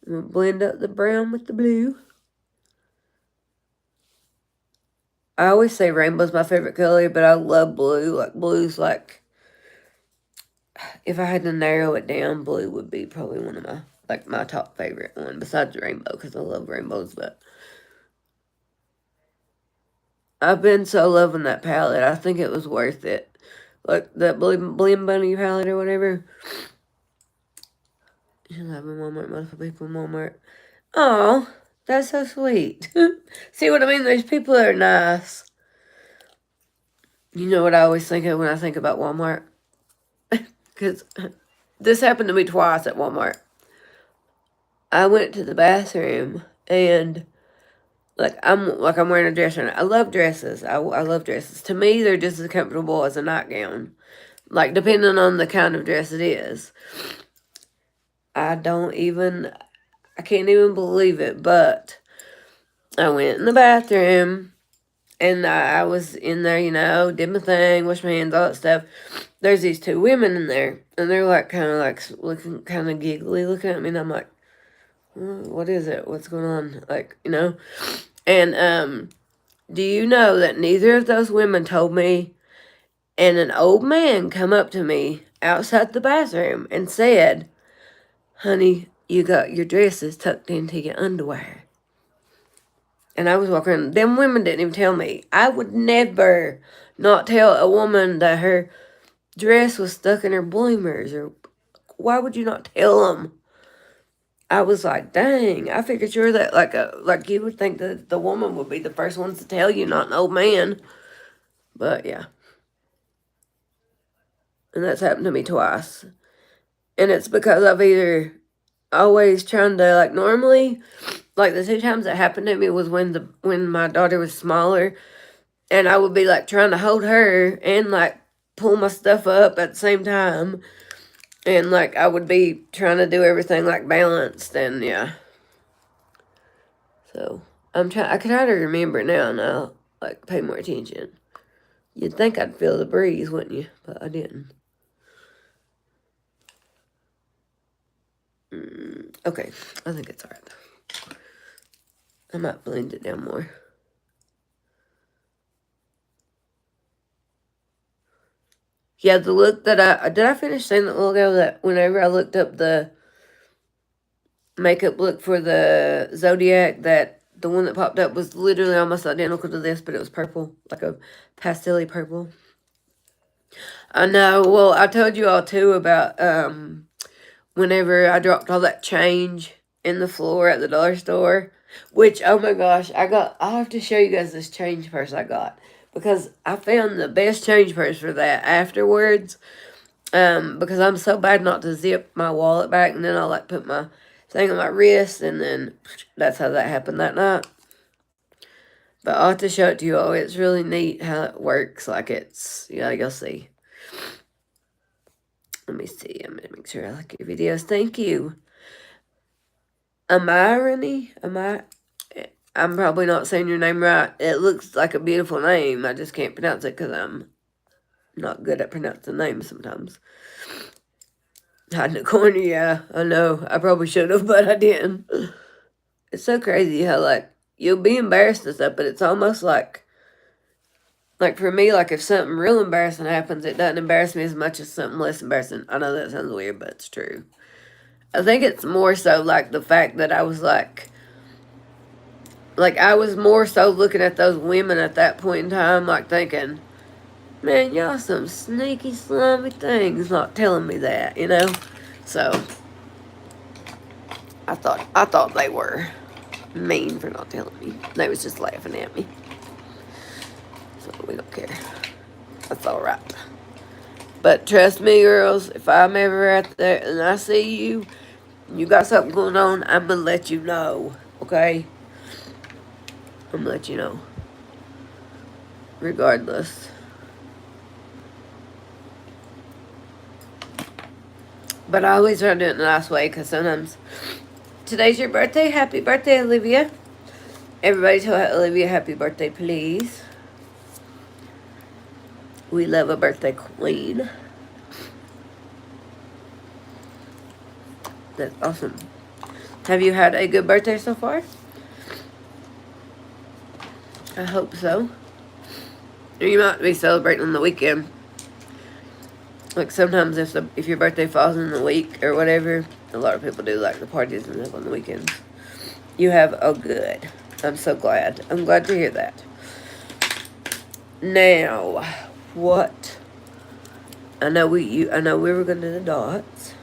I'm going to blend up the brown with the blue. I always say rainbow's my favorite color, but I love blue. Like, blue's like, if I had to narrow it down, blue would be probably one of my, like, my top favorite one, besides rainbow, because I love rainbows, but I've been so loving that palette. I think it was worth it. Like, that Blend Bunny palette or whatever. You love in Walmart, multiple people in Walmart. Oh, that's so sweet. See what I mean? There's people that are nice. You know what I always think of when I think about Walmart? Because this happened to me twice at Walmart. I went to the bathroom and I'm wearing a dress right now. I love dresses. I love dresses. To me, they're just as comfortable as a nightgown. Like, depending on the kind of dress it is. I can't even believe it, but I went in the bathroom and I was in there, did my thing, washed my hands, all that stuff. There's these two women in there, and they're like kind of like looking kind of giggly, looking at me, and I'm like, what is it? What's going on? Like, And do you know that neither of those women told me, and an old man come up to me outside the bathroom and said, honey, you got your dresses tucked into your underwear. And I was walking around. Them women didn't even tell me. I would never not tell a woman that her dress was stuck in her bloomers. Or why would you not tell them? I was like, dang. I figured sure that like you would think that the woman would be the first ones to tell you, not an old man. But yeah. And that's happened to me twice. And it's because I've either always trying to, like, normally, like, the two times that happened to me was when my daughter was smaller, and I would be, like, trying to hold her and, like, pull my stuff up at the same time, and, like, I would be trying to do everything, like, balanced, and, yeah. So, I try to remember now, and I'll, like, pay more attention. You'd think I'd feel the breeze, wouldn't you? But I didn't. Okay, I think it's alright. I might blend it down more. Yeah, the look that did I finish saying that a little ago that whenever I looked up the makeup look for the Zodiac, that the one that popped up was literally almost identical to this, but it was purple, like a pastel-y purple. I know. Well, I told you all too about whenever I dropped all that change in the floor at the dollar store, which, oh my gosh, I'll have to show you guys this change purse I got, because I found the best change purse for that afterwards, because I'm so bad not to zip my wallet back, and then I'll, like, put my thing on my wrist, and then that's how that happened that night. But I'll have to show it to you all. It's really neat how it works. Like, you'll see. Let me see. I'm going to make sure I like your videos. Thank you. Amirani? I'm probably not saying your name right. It looks like a beautiful name. I just can't pronounce it because I'm not good at pronouncing names sometimes. Hide in the corner, yeah. I know. I probably should have, but I didn't. It's so crazy how, like, you'll be embarrassed and stuff, but it's almost like for me, like, if something real embarrassing happens, it doesn't embarrass me as much as something less embarrassing. I know that sounds weird, but it's true. I think it's more so, like, the fact that I was, like, I was more so looking at those women at that point in time, like, thinking, man, y'all some sneaky, slimy things not telling me that, So, I thought they were mean for not telling me. They was just laughing at me. So, we don't care. That's alright. But trust me, girls, if I'm ever out there and I see you, you got something going on, I'm going to let you know, okay? I'm going to let you know. Regardless. But I always try to do it in a nice way, because sometimes, today's your birthday. Happy birthday, Olivia. Everybody tell Olivia happy birthday, please. We love a birthday queen. That's awesome. Have you had a good birthday so far? I hope so. Or you might be celebrating on the weekend. Like sometimes if your birthday falls in the week or whatever, a lot of people do like the parties and stuff on the weekends. You have, oh good. I'm so glad. I'm glad to hear that. Now, what? I know we were going to the dots.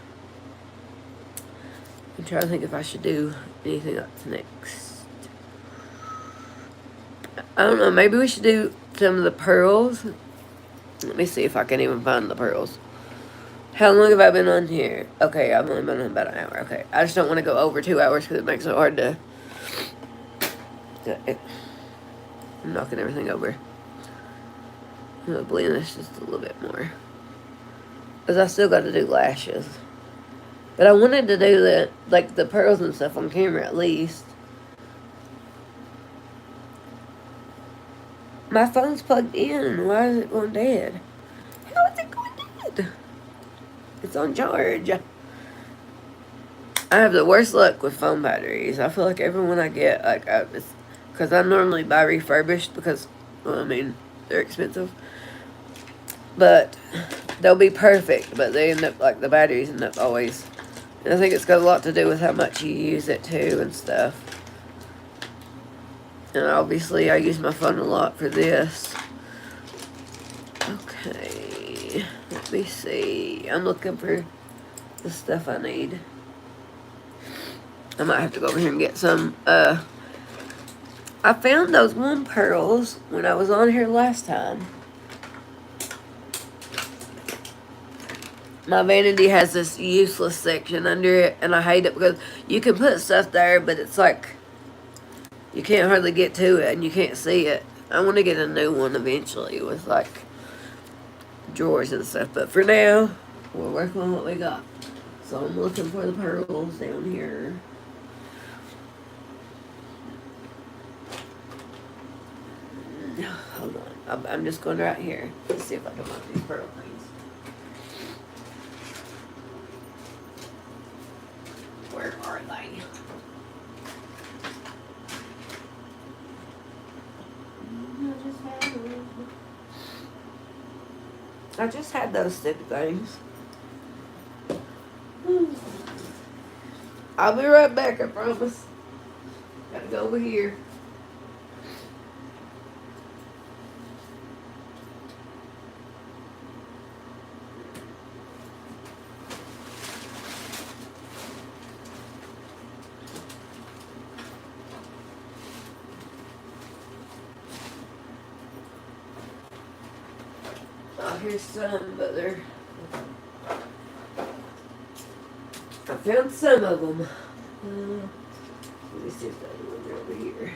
I'm trying to think if I should do anything else next. I don't know. Maybe we should do some of the pearls. Let me see if I can even find the pearls. How long have I been on here? Okay, I've only been on about an hour. Okay, I just don't want to go over 2 hours because it makes it hard to... I'm knocking everything over. I'm going to blend this just a little bit more. Because I still got to do lashes. But I wanted to do the pearls and stuff on camera at least. My phone's plugged in. Why is it going dead? How is it going dead? It's on charge. I have the worst luck with phone batteries. I feel like every one I get, because I normally buy refurbished because, well, I mean, they're expensive. But they'll be perfect, but they end up, the batteries end up always. And I think it's got a lot to do with how much you use it too and stuff. And obviously I use my phone a lot for this. Okay, let me see. I'm looking for the stuff I need. I might have to go over here and get some. I found those one pearls when I was on here last time. My vanity has this useless section under it, and I hate it because you can put stuff there, but it's like you can't hardly get to it, and you can't see it. I want to get a new one eventually with, drawers and stuff, but for now, we're working on what we got. So I'm looking for the pearls down here. Hold on. I'm just going right here. Let's see if I can find these pearl things. Where are they? I just had those stupid things. I'll be right back, I promise. Gotta go over here. Here's some, but they're... I found some of them. Let me see if that one's over here.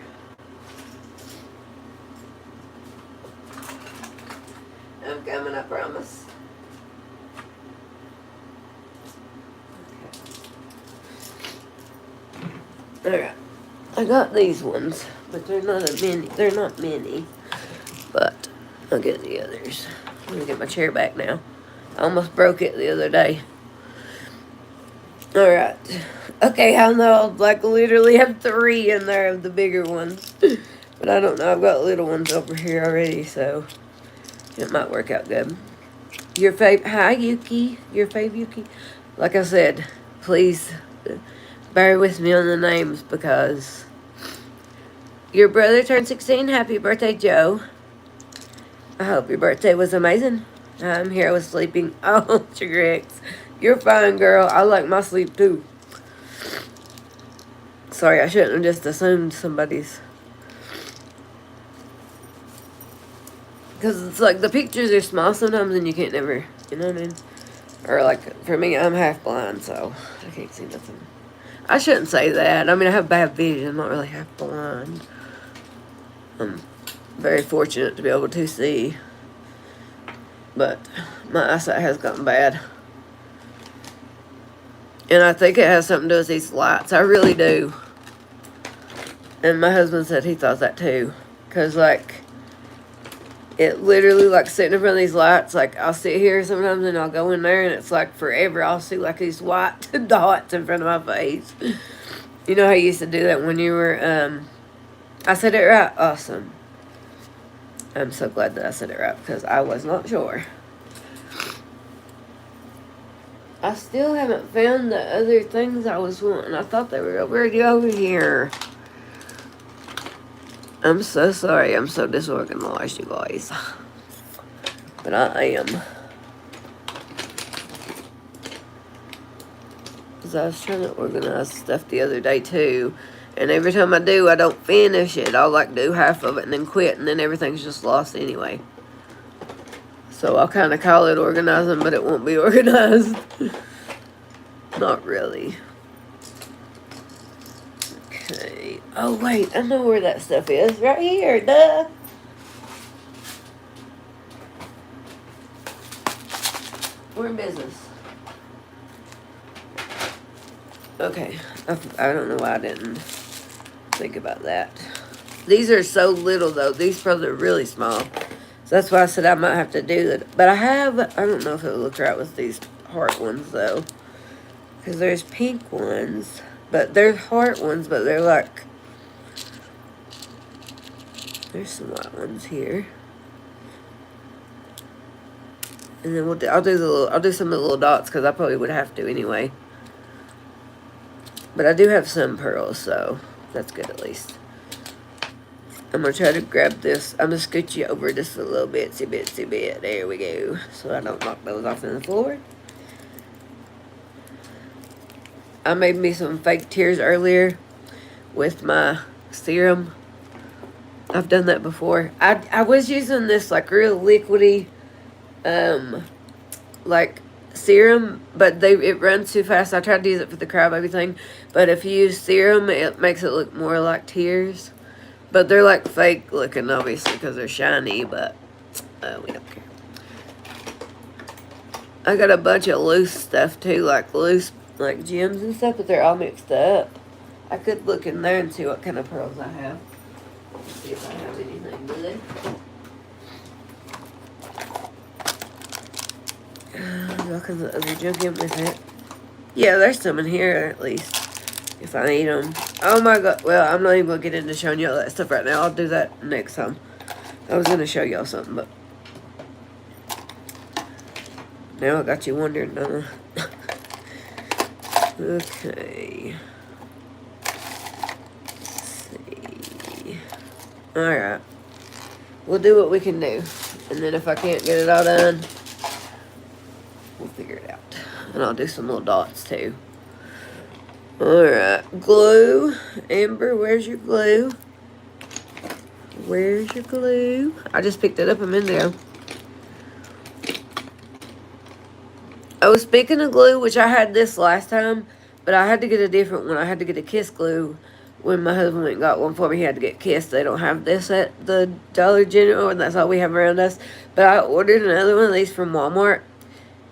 I'm coming, I promise. Okay. Alright. I got these ones, but they're not many. But I'll get the others. I'm gonna get my chair back now. I almost broke it the other day. Alright. Okay, I know I literally have 3 in there of the bigger ones. But I don't know, I've got little ones over here already, so it might work out good. Hi Yuki. Your fave Yuki. Like I said, please bear with me on the names because your brother turned 16. Happy birthday, Joe. I hope your birthday was amazing. I'm here, I was sleeping. Oh, Sugar X. You're fine, girl. I like my sleep, too. Sorry, I shouldn't have just assumed somebody's. Because it's like the pictures are small sometimes and you can't never, you know what I mean? Or for me, I'm half blind, so I can't see nothing. I shouldn't say that. I mean, I have bad vision. I'm not really half blind. I'm very fortunate to be able to see, but my eyesight has gotten bad, and I think it has something to do with these lights. I really do. And my husband said he thought that too, because it literally sitting in front of these lights, I'll sit here sometimes and I'll go in there and it's forever I'll see these white dots in front of my face. You know how you used to do that when you were I said it right? Awesome. I'm so glad that I said it right because I was not sure. I still haven't found the other things I was wanting. I thought they were already over here. I'm so sorry. I'm so disorganized, you guys. But I am. Because I was trying to organize stuff the other day too. And every time I do, I don't finish it. I'll like do half of it and then quit. And then everything's just lost anyway. So I'll kind of call it organizing, but it won't be organized. Not really. Okay. Oh, wait. I know where that stuff is. Right here. Duh. We're in business. Okay. I don't know why I didn't think about that. These are so little, though. These probably are really small. So that's why I said I might have to do it. But I don't know if it'll look right with these heart ones, though. Because there's pink ones. But they're heart ones, but they're like... There's some white ones here. And then I'll do some of the little dots because I probably would have to anyway. But I do have some pearls, so that's good at least. I'm going to try to grab this. I'm going to scoot you over just a little bitsy bit. There we go. So I don't knock those off in the floor. I made me some fake tears earlier with my serum. I've done that before. I was using this like real liquidy like serum, but it runs too fast. I tried to use it for the crybaby thing, but if you use serum, it makes it look more like tears. But they're like fake looking, obviously, because they're shiny, but we don't care. I got a bunch of loose stuff too, like loose like gems and stuff, but they're all mixed up. I could look in there and see what kind of pearls I have. Let's see if I have anything good. All kinds of other junk in with it. Yeah, there's some in here at least. If I need them. Oh my god. Well, I'm not even going to get into showing y'all that stuff right now. I'll do that next time. I was going to show y'all something, but... Now I got you wondering, huh? Okay. Let's see. Alright. We'll do what we can do. And then if I can't get it all done, we'll figure it out. And I'll do some little dots too. Alright. Glue. Amber, where's your glue? Where's your glue? I just picked it up a minute ago. Oh, speaking of glue, which I had this last time, but I had to get a different one. I had to get a Kiss glue when my husband went and got one for me. He had to get Kiss. They don't have this at the Dollar General, and that's all we have around us. But I ordered another one of these from Walmart,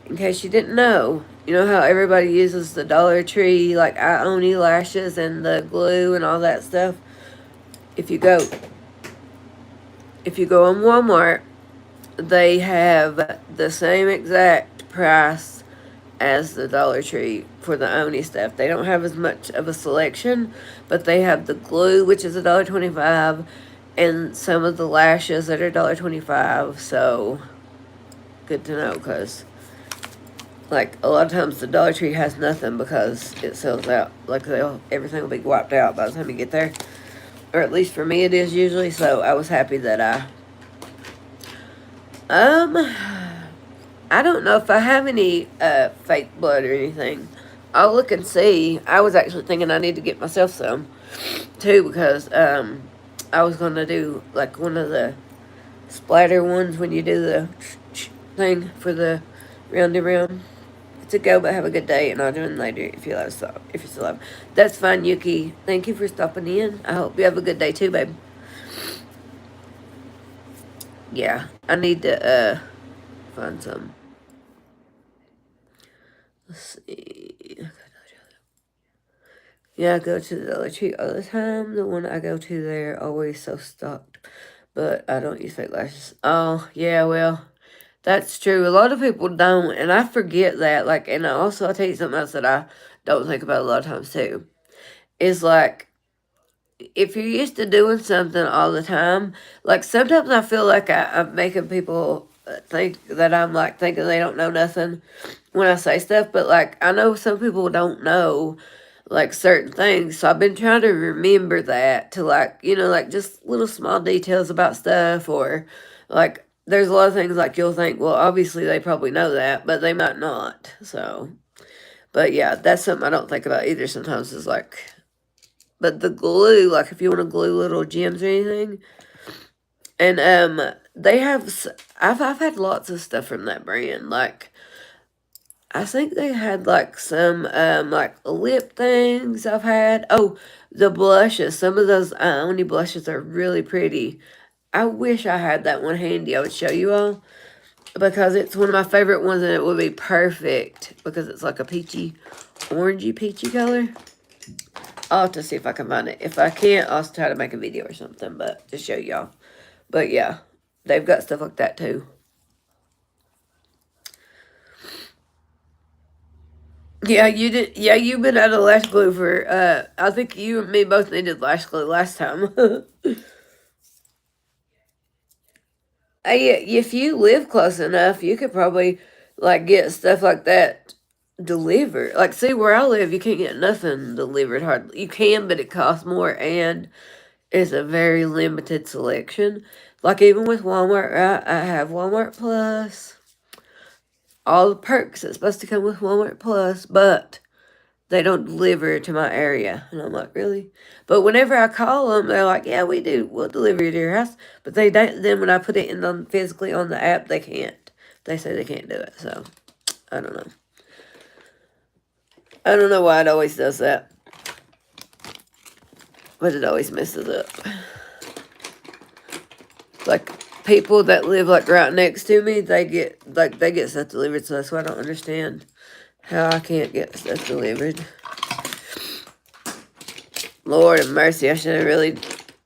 in case you didn't know. You know how everybody uses the Dollar Tree, like Ioni lashes and the glue and all that stuff? If you go on Walmart, they have the same exact price as the Dollar Tree for the Oni stuff. They don't have as much of a selection, but they have the glue, which is $1.25, and some of the lashes that are $1.25. So good to know, because like a lot of times the Dollar Tree has nothing because it sells out. Like everything will be wiped out by the time you get there, or at least for me it is usually. So I was happy that I don't know if I have any fake blood or anything. I'll look and see. I was actually thinking I need to get myself some too, because I was going to do like one of the splatter ones when you do the thing for the round and round. It's a go, but have a good day, and I'll do it later if you still have. That's fine, Yuki. Thank you for stopping in. I hope you have a good day too, babe. Yeah, I need to find some. Let's see. Yeah, I go to the Dollar Tree all the time. The one I go to there always so stocked. But I don't use fake lashes. Oh, yeah, well, that's true. A lot of people don't, and I forget that. Like, and I'll tell you something else that I don't think about a lot of times too. Is like, if you're used to doing something all the time, like sometimes I feel like I'm making people think that I'm like thinking they don't know nothing when I say stuff, but like I know some people don't know like certain things, so I've been trying to remember that to like, like just little small details about stuff, or like there's a lot of things like you'll think, well, obviously they probably know that, but they might not. So, but yeah, that's something I don't think about either sometimes is like, but the glue, like if you want to glue little gems or anything, and they have, I've had lots of stuff from that brand. Like I think they had like some like lip things I've had. Oh, the blushes. Some of those Ioni blushes are really pretty. I wish I had that one handy. I would show you all because it's one of my favorite ones, and it would be perfect because it's like a peachy, orangey peachy color. I'll have to see if I can find it. If I can't, I'll try to make a video or something, but to show y'all. But yeah, they've got stuff like that too. Yeah, you did. Yeah, you've been out of lash glue for. I think you and me both needed lash glue last time. If you live close enough, you could probably like get stuff like that delivered. Like, see where I live, you can't get nothing delivered. Hardly you can, but it costs more, and it's a very limited selection. Like even with Walmart, right? I have Walmart Plus, all the perks that's supposed to come with Walmart Plus, but they don't deliver to my area. And I'm like, really? But whenever I call them, they're like, yeah, we do. We'll deliver it to your house. But they don't, then when I put it in physically on the app, they can't. They say they can't do it. So I don't know. I don't know why it always does that. But it always messes up. Like people that live like right next to me, they get stuff delivered. So that's why I don't understand how I can't get stuff delivered. Lord have mercy, I should have really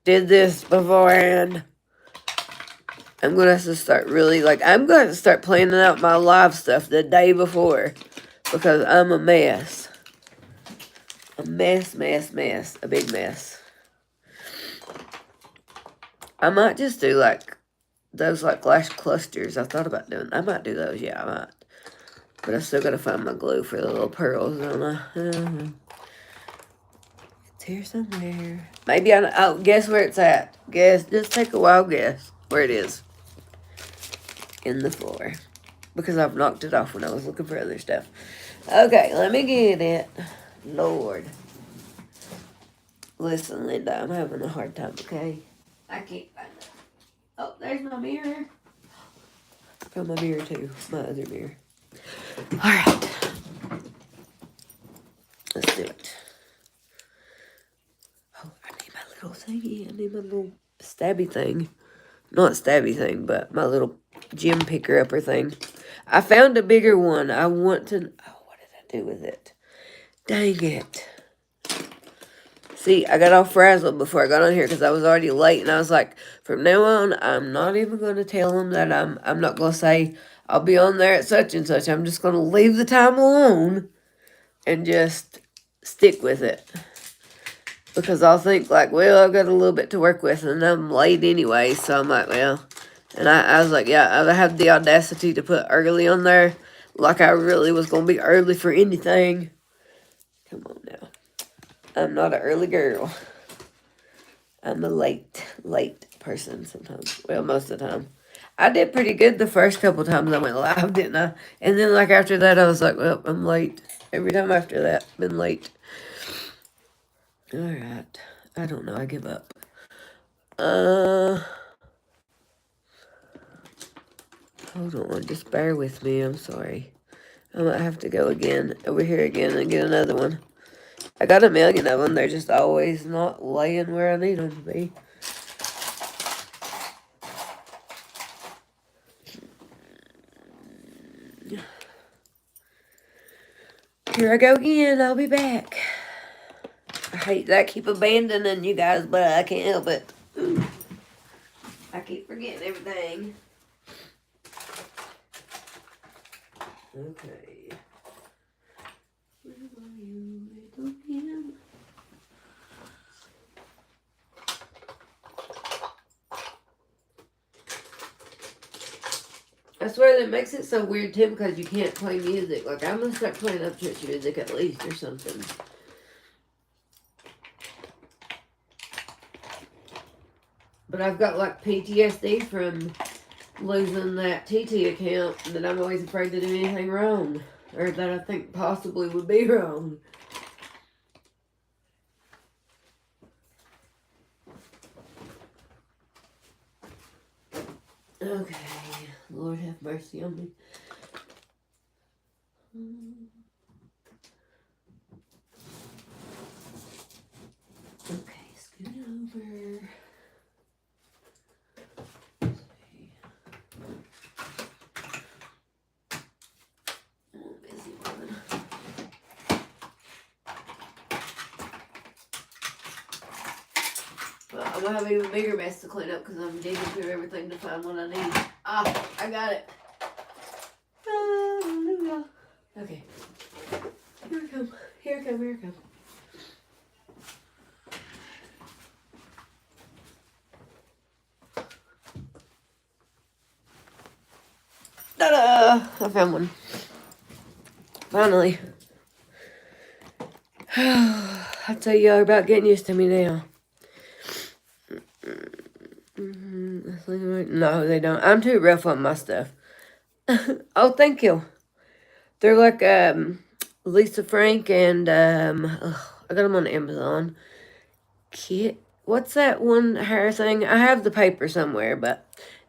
did this beforehand. I'm going to have to start really, like, I'm going to start planning out my live stuff the day before. Because I'm a mess. A mess. A big mess. I might just do, like, those, like, lash clusters. I thought about doing, I might do those, yeah, I might. But I still got to find my glue for the little pearls, don't I? It's here somewhere. Maybe oh, guess where it's at. Guess, just take a wild guess where it is. In the floor. Because I've knocked it off when I was looking for other stuff. Okay, let me get it. Lord. Listen, Linda, I'm having a hard time, okay? I can't find it. Oh, there's my mirror. I found my mirror too. My other mirror. Alright. Let's do it. Oh, I need my little thingy. I need my little stabby thing. Not stabby thing, but my little gem picker upper thing. I found a bigger one. I want to... Oh, what did I do with it? Dang it. See, I got all frazzled before I got on here because I was already late, and I was like, from now on, I'm not even going to tell them that I'm not going to say I'll be on there at such and such. I'm just going to leave the time alone and just stick with it. Because I'll think like, well, I've got a little bit to work with, and I'm late anyway, so I'm like, well. And I was like, yeah, I had the audacity to put early on there, like I really was going to be early for anything. Come on now. I'm not an early girl. I'm a late person sometimes. Well, most of the time. I did pretty good the first couple times I went live, didn't I? And then, like, after that, I was like, well, I'm late. Every time after that, been late. Alright. I don't know. I give up. Hold on. Just bear with me. I'm sorry. I might have to go again, over here again, and get another one. I got a million of them. They're just always not laying where I need them to be. Here I go again. I'll be back. I hate that I keep abandoning you guys, but I can't help it. I keep forgetting everything. Okay. Where are you, little Kim? I swear that makes it so weird too because you can't play music. Like I'm gonna start playing upchurch music at least or something. But I've got like PTSD from losing that TT account that I'm always afraid to do anything wrong. Or that I think possibly would be wrong. Okay. Lord have mercy on me. Okay, scoot over. Well, I'm gonna have an even bigger mess to clean up because I'm digging through everything to find what I need. Ah, I got it. Hallelujah. Okay. Here it comes. Here it comes. Here it comes. Ta-da! I found one. Finally. I tell y'all about getting used to me now. No, they don't. I'm too rough on my stuff. Oh, thank you. They're like Lisa Frank and I got them on Amazon. What's that one hair thing? I have the paper somewhere, but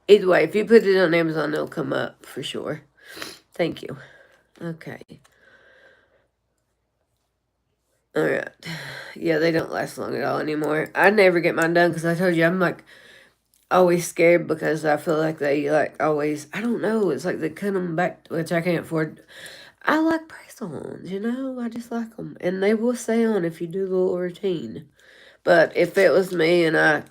either way, if you put it on Amazon, it'll come up for sure. Thank you. Okay. Alright. Yeah, they don't last long at all anymore. I never get mine done because I told you I'm like always scared because I feel like they like always, I don't know, it's like they cut them back, which I can't afford. I like press-ons, you know, I just like them. And they will stay on if you do the little routine. But if it was me and I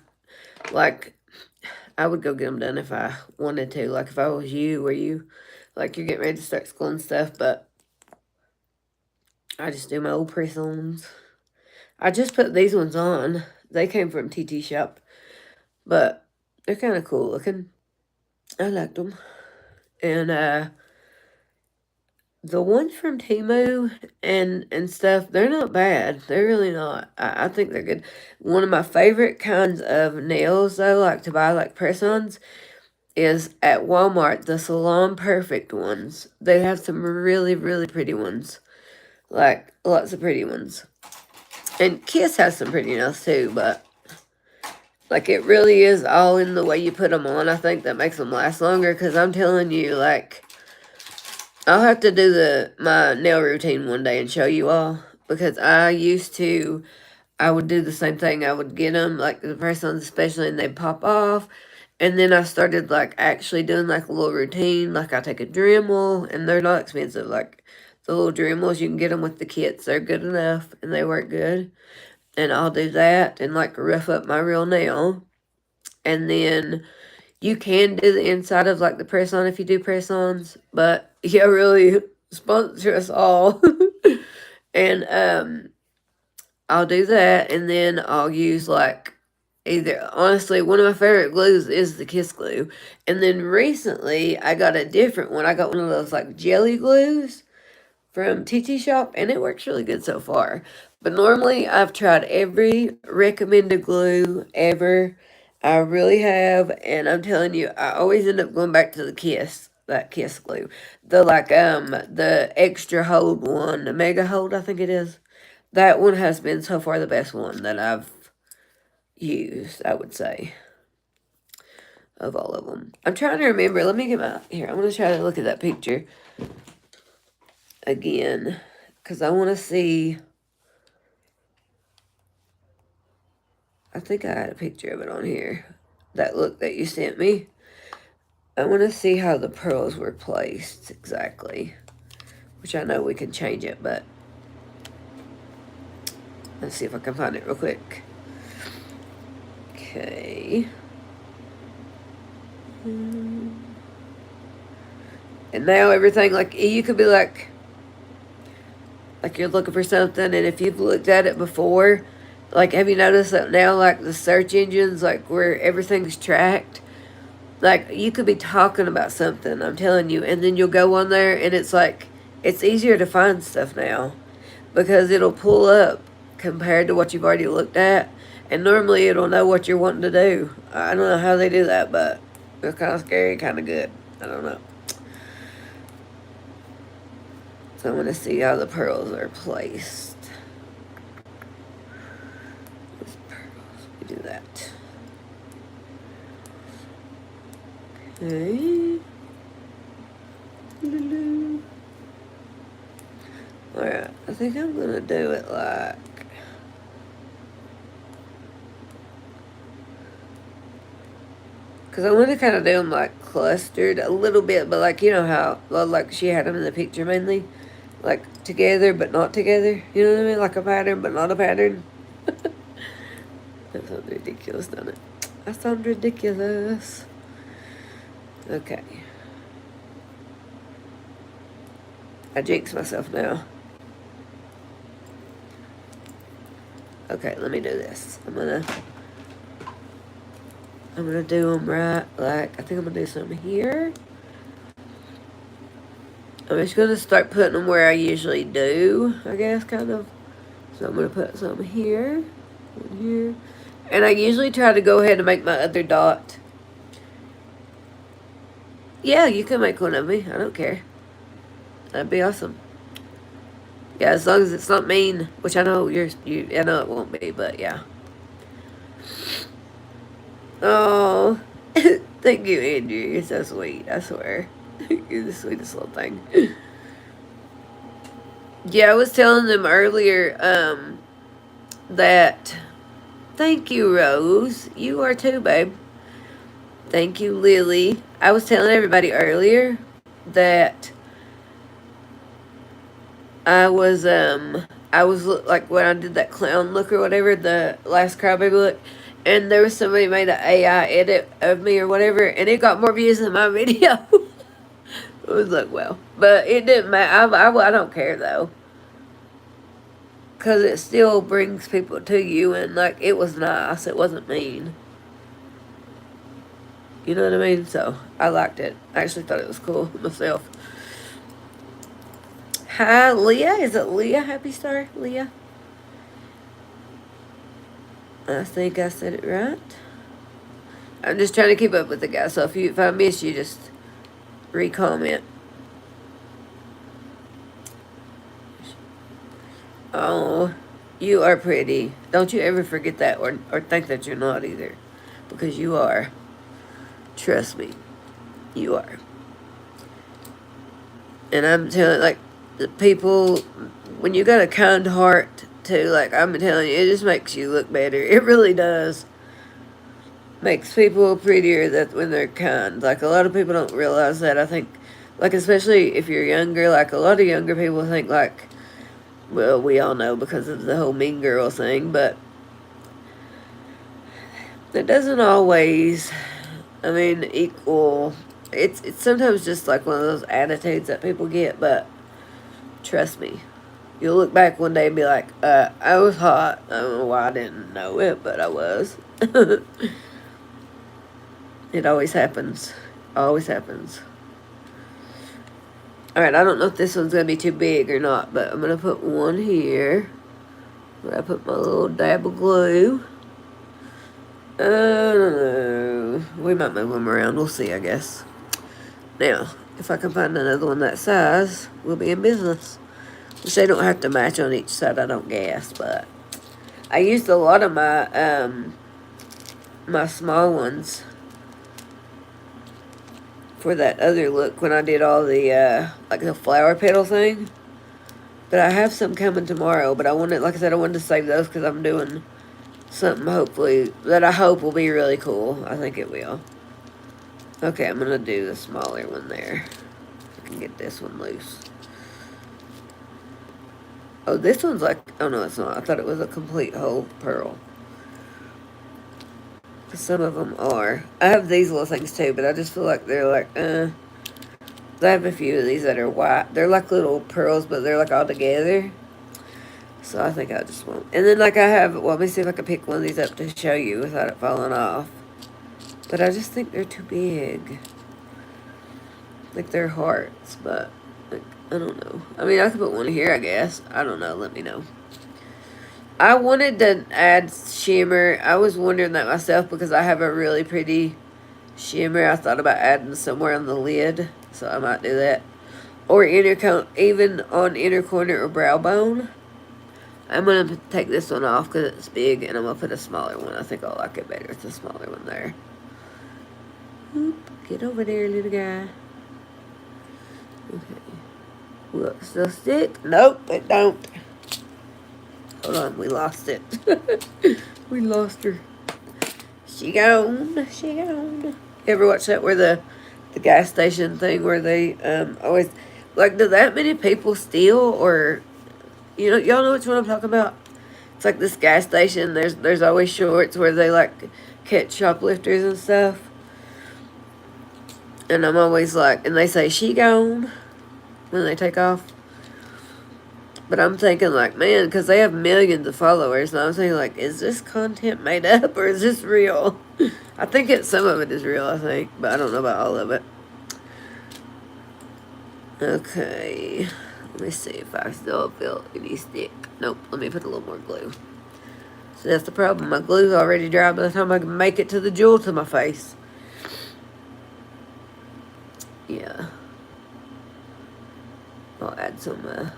would go get them done if I wanted to. Like if I was you, where you, like you're getting ready to start school and stuff, but I just do my old press-ons. I just put these ones on. They came from TT Shop, but they're kind of cool looking. I liked them. And the ones from Temu and stuff, they're not bad. They're really not. I think they're good. One of my favorite kinds of nails, though, like to buy like press-ons, is at Walmart, the Salon Perfect ones. They have some really, really pretty ones. Like, lots of pretty ones. And Kiss has some pretty nails, too, but like, it really is all in the way you put them on, I think, that makes them last longer. Because I'm telling you, like, I'll have to do my nail routine one day and show you all. Because I would do the same thing. I would get them, like, the press-ons especially, and they'd pop off. And then I started, like, actually doing, like, a little routine. Like, I take a Dremel, and they're not expensive. Like, the little Dremels, you can get them with the kits. They're good enough, and they work good. And I'll do that and, like, rough up my real nail. And then you can do the inside of, like, the press-on if you do press-ons. But, yeah, really, sponsor us all. And, I'll do that, and then I'll use, like, honestly, one of my favorite glues is the Kiss glue. And then recently, I got a different one. I got one of those, like, jelly glues from TT Shop, and it works really good so far. But normally, I've tried every recommended glue ever. I really have, and I'm telling you, I always end up going back to that Kiss glue. The extra hold one, the mega hold, I think it is. That one has been so far the best one that I've used, I would say, of all of them. I'm trying to remember. Let me get here. I'm going to try to look at that picture again because I want to see. I think I had a picture of it on here. That look that you sent me. I want to see how the pearls were placed exactly, which I know we can change it, but let's see if I can find it real quick. Okay. And now everything, like, you could be like you're looking for something, and if you've looked at it before, like, have you noticed that now, like, the search engines, like, where everything's tracked, Like, you could be talking about something, I'm telling you, and then you'll go on there, and it's like, it's easier to find stuff now because it'll pull up compared to what you've already looked at. And normally it'll know what you're wanting to do. I don't know how they do that, but it's kind of scary, kind of good. I don't know. So I'm going to see how the pearls are placed. These pearls, let me do that. Okay. Alright, I think I'm going to do it like... Because I want to kind of do them like clustered a little bit, but like, you know how, like she had them in the picture mainly? Like together, but not together. You know what I mean? Like a pattern, but not a pattern. That sounds ridiculous, doesn't it? That sounds ridiculous. Okay. I jinxed myself now. Okay, let me do this. I'm gonna do them right, like, I think I'm gonna do some here. I'm just gonna start putting them where I usually do, I guess, kind of. So I'm gonna put some here, one here. And I usually try to go ahead and make my other dot. Yeah, you can make one of me. I don't care. That'd be awesome. Yeah, as long as it's not mean, which I know I know it won't be, but yeah. Oh, thank you, Andrew. You're so sweet. I swear, you're the sweetest little thing. Yeah, I was telling them earlier that. Thank you, Rose. You are too, babe. Thank you, Lily. I was telling everybody earlier that I was like when I did that clown look or whatever, the last crybaby look, and there was somebody made an AI edit of me or whatever, and it got more views than my video. It was like, well, but it didn't matter. I don't care though, because it still brings people to you, and like it was nice. It wasn't mean. You know what I mean? So I liked it. I actually thought it was cool myself. Hi, Leah. Is it Leah? Happy Star, Leah. I think I said it right. I'm just trying to keep up with the guys. So if I miss you, just re-comment. Oh, you are pretty. Don't you ever forget that or think that you're not either. Because you are. Trust me. You are. And I'm telling, like, the people, when you got a kind heart, too, like, I'm telling you, it just makes you look better. It really does. Makes people prettier that when they're kind. Like, a lot of people don't realize that. I think, like, especially if you're younger, like, a lot of younger people think, like, well, we all know because of the whole mean girl thing, but it doesn't always, I mean, equal. It's sometimes just like one of those attitudes that people get, but trust me, you'll look back one day and be like, I was hot. I don't know why I didn't know it, but I was. It always happens. Always happens. Alright, I don't know if this one's going to be too big or not, but I'm going to put one here. Where I put my little dab of glue. I don't know. We might move them around. We'll see, I guess. Now, if I can find another one that size, we'll be in business. Which they don't have to match on each side, I don't guess, but I used a lot of my my small ones for that other look when I did all the like the flower petal thing. But I have some coming tomorrow, but I wanted, like I said, I wanted to save those because I'm doing something hopefully that I hope will be really cool. I think it will. Okay, I'm gonna do the smaller one there. I can get this one loose. Oh, this one's like, oh no, it's not. I thought it was a complete whole pearl. Some of them are. I have these little things too, but I just feel like they're like, I have a few of these that are white. They're like little pearls, but they're like all together. So I think I just won't. And then like I have, well, let me see if I can pick one of these up to show you without it falling off. But I just think they're too big. Like they're hearts, but like, I don't know. I mean, I could put one here, I guess. I don't know. Let me know. I wanted to add shimmer. I was wondering that myself because I have a really pretty shimmer. I thought about adding somewhere on the lid, so I might do that. Or even on inner corner or brow bone. I'm going to take this one off because it's big, and I'm going to put a smaller one. I think I'll like it better with a smaller one there. Oop, get over there, little guy. Okay. Will it still stick? Nope, it don't. Hold on, we lost it. We lost her. She gone. She gone. You ever watch that where the gas station thing where they always like, do that many people steal, or y'all know which one I'm talking about? It's like this gas station. There's always shorts where they like catch shoplifters and stuff. And I'm always like, and they say she gone when they take off. But I'm thinking like, man, because they have millions of followers, and I'm thinking like, is this content made up or is this real? I think some of it is real, I think, but I don't know about all of it. Okay, let me see if I still feel any stick. Nope, let me put a little more glue. So that's the problem. My glue's already dry by the time I can make it to the jewel to my face. Yeah. I'll add some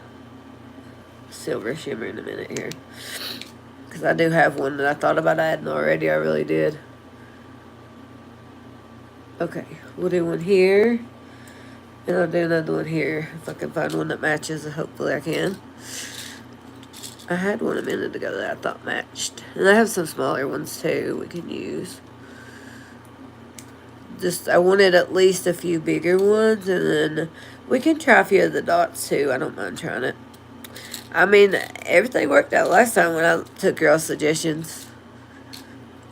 silver shimmer in a minute here. Because I do have one that I thought about adding already. I really did. Okay, we'll do one here. And I'll do another one here. If I can find one that matches, hopefully I can. I had one a minute ago that I thought matched. And I have some smaller ones too we can use. I wanted at least a few bigger ones, and then we can try a few of the dots too. I don't mind trying it. I mean, everything worked out last time when I took y'all's suggestions.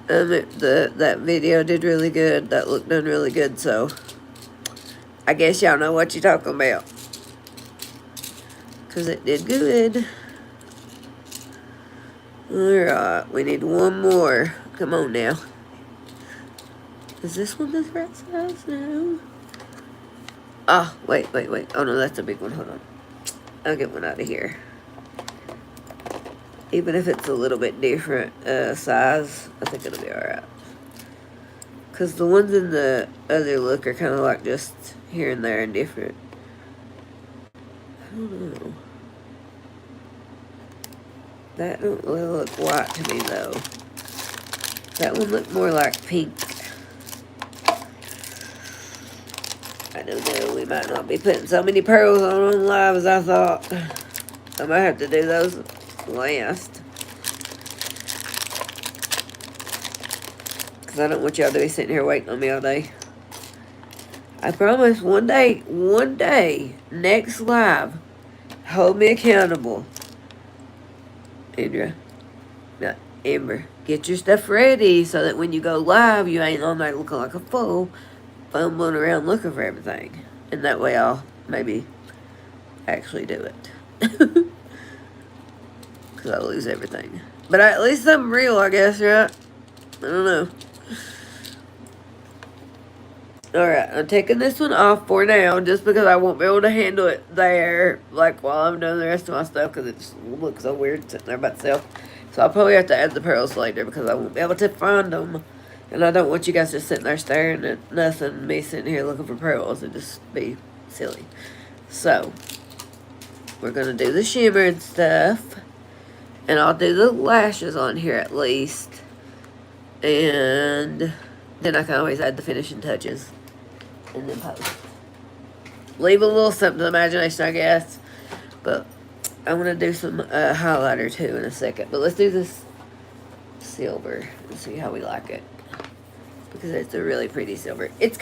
That video did really good. That looked done really good, so I guess y'all know what you're talking about. Because it did good. Alright, we need one more. Come on now. Is this one the right size now? Ah, wait. Oh no, that's a big one. Hold on. I'll get one out of here. Even if it's a little bit different size, I think it'll be alright. Because the ones in the other look are kind of like just here and there and different. I don't know. That don't really look white to me though. That one looked more like pink. I don't know, we might not be putting so many pearls on live as I thought. I might have to do those last. Because I don't want y'all to be sitting here waiting on me all day. I promise one day, next live, hold me accountable. Amber, get your stuff ready so that when you go live, you ain't on there looking like a fool, fumbling around looking for everything. And that way I'll maybe actually do it. Because I lose everything. But at least I'm real, I guess, right? I don't know. Alright, I'm taking this one off for now just because I won't be able to handle it there, like, while I'm doing the rest of my stuff, because it just looks so weird sitting there by itself. So I'll probably have to add the pearls later because I won't be able to find them. And I don't want you guys just sitting there staring at nothing, me sitting here looking for pearls. It'd just be silly. So, we're going to do the shimmer and stuff. And I'll do the lashes on here at least. And then I can always add the finishing touches. And then post. Leave a little something to the imagination, I guess. But I'm going to do some highlighter too in a second. But let's do this silver and see how we like it. Because it's a really pretty silver. It's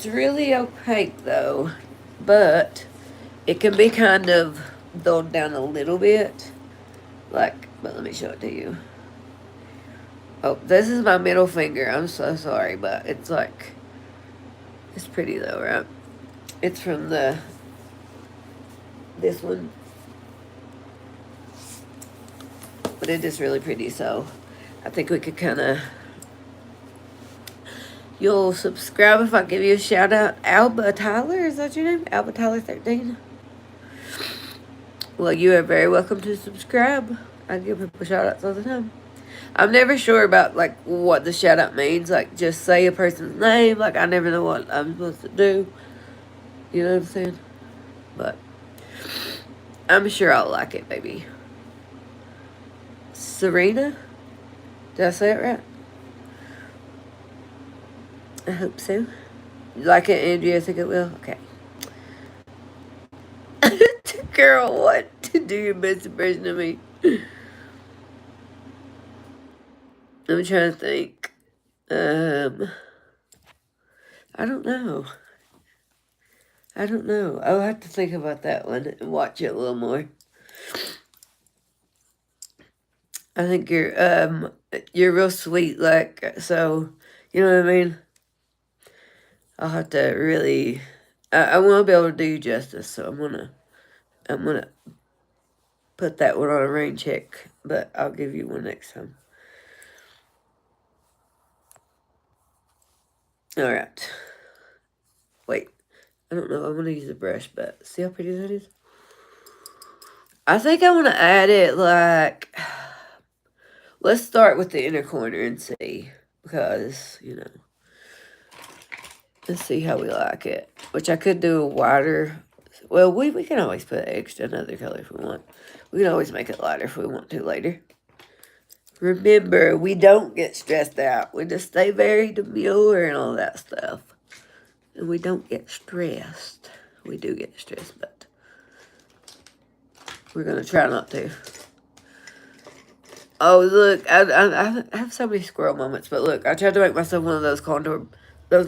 really opaque though. But it can be kind of dulled down a little bit. But let me show it to you. Oh, this is my middle finger. I'm so sorry, but it's pretty though, right? It's from this one. But it is really pretty, so I think we could kind of you'll subscribe if I give you a shout out. Alba Tyler, is that your name? Alba Tyler 13. Well, you are very welcome to subscribe. I give people shout outs all the time. I'm never sure about like what the shout out means. Like just say a person's name. Like I never know what I'm supposed to do. You know what I'm saying? But I'm sure I'll like it, baby. Serena? Did I say it right? I hope so. You like it, Andrea? I think it will? Okay. Girl, what? To do your best impression of me. I'm trying to think. I don't know. I'll have to think about that one and watch it a little more. I think you're real sweet, like, so, you know what I mean? I'll have to really, I want to be able to do you justice, so I'm gonna put that one on a rain check, but I'll give you one next time. Alright. Wait. I don't know. I'm going to use a brush, but see how pretty that is? I think I want to add it like... Let's start with the inner corner and see. Because, you know... Let's see how we like it. Which I could do a wider... Well, we can always put extra another color if we want. We can always make it lighter if we want to later. Remember, we don't get stressed out. We just stay very demure and all that stuff. And we don't get stressed. We do get stressed, but we're going to try not to. Oh, look, I have so many squirrel moments, but look, I tried to make myself one of those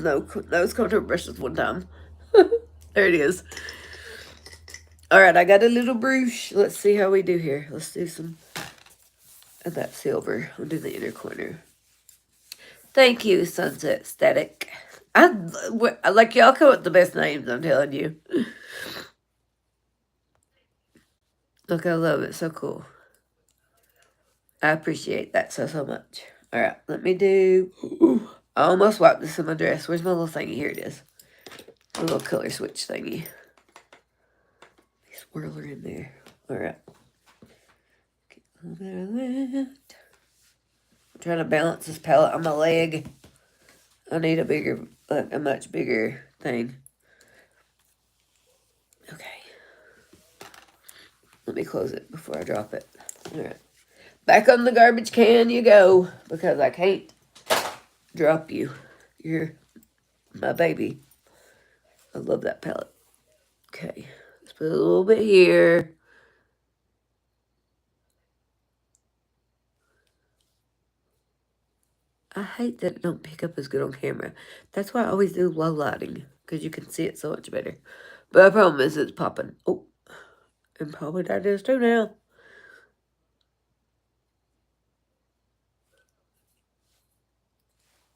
nose contour brushes one time. There it is. All right, I got a little brush. Let's see how we do here. Let's do some of that silver. We'll do the inner corner. Thank you, Sunset Static. Like, y'all come up with the best names, I'm telling you. Look, I love it. So cool. I appreciate that so much. All right, let me do... I almost wiped this in my dress. Where's my little thingy? Here it is. A little color switch thingy. Swirl her in there. All right. Get a little bit of that. I'm trying to balance this palette on my leg. I need a much bigger thing. Okay. Let me close it before I drop it. All right. Back on the garbage can you go, because I can't drop you. You're my baby. I love that palette. Okay. Let's put a little bit here. I hate that it don't pick up as good on camera. That's why I always do low lighting, because you can see it so much better. But I promise it's popping. Oh, and probably that is too now.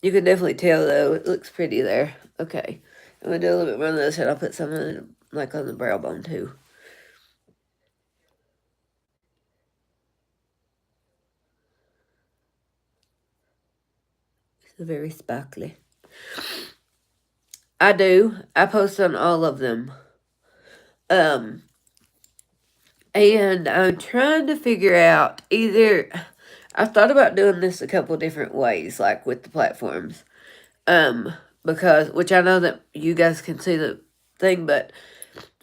You can definitely tell, though. It looks pretty there. Okay. I'm going to do a little bit more on this, and I'll put some like on the brow bone, too. It's very sparkly. I do. I post on all of them. And I'm trying to figure out either... I've thought about doing this a couple different ways, like with the platforms. Because, which I know that you guys can see the thing, but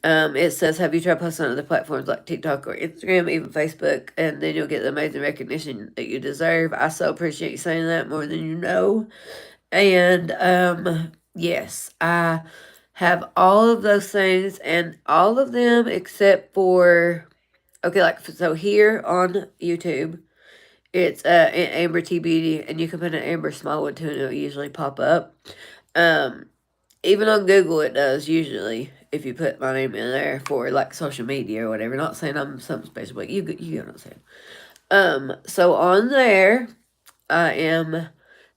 it says, have you tried posting on other platforms like TikTok or Instagram, even Facebook, and then you'll get the amazing recognition that you deserve. I so appreciate you saying that more than you know. And, yes, I have all of those things, and all of them except for, okay, like, so here on YouTube, it's Amber T Beauty, and you can put an Amber Smallwood too, and it'll usually pop up. Even on Google, it does usually, if you put my name in there for like social media or whatever. Not saying I'm something special, but you know what I'm saying. So on there, I am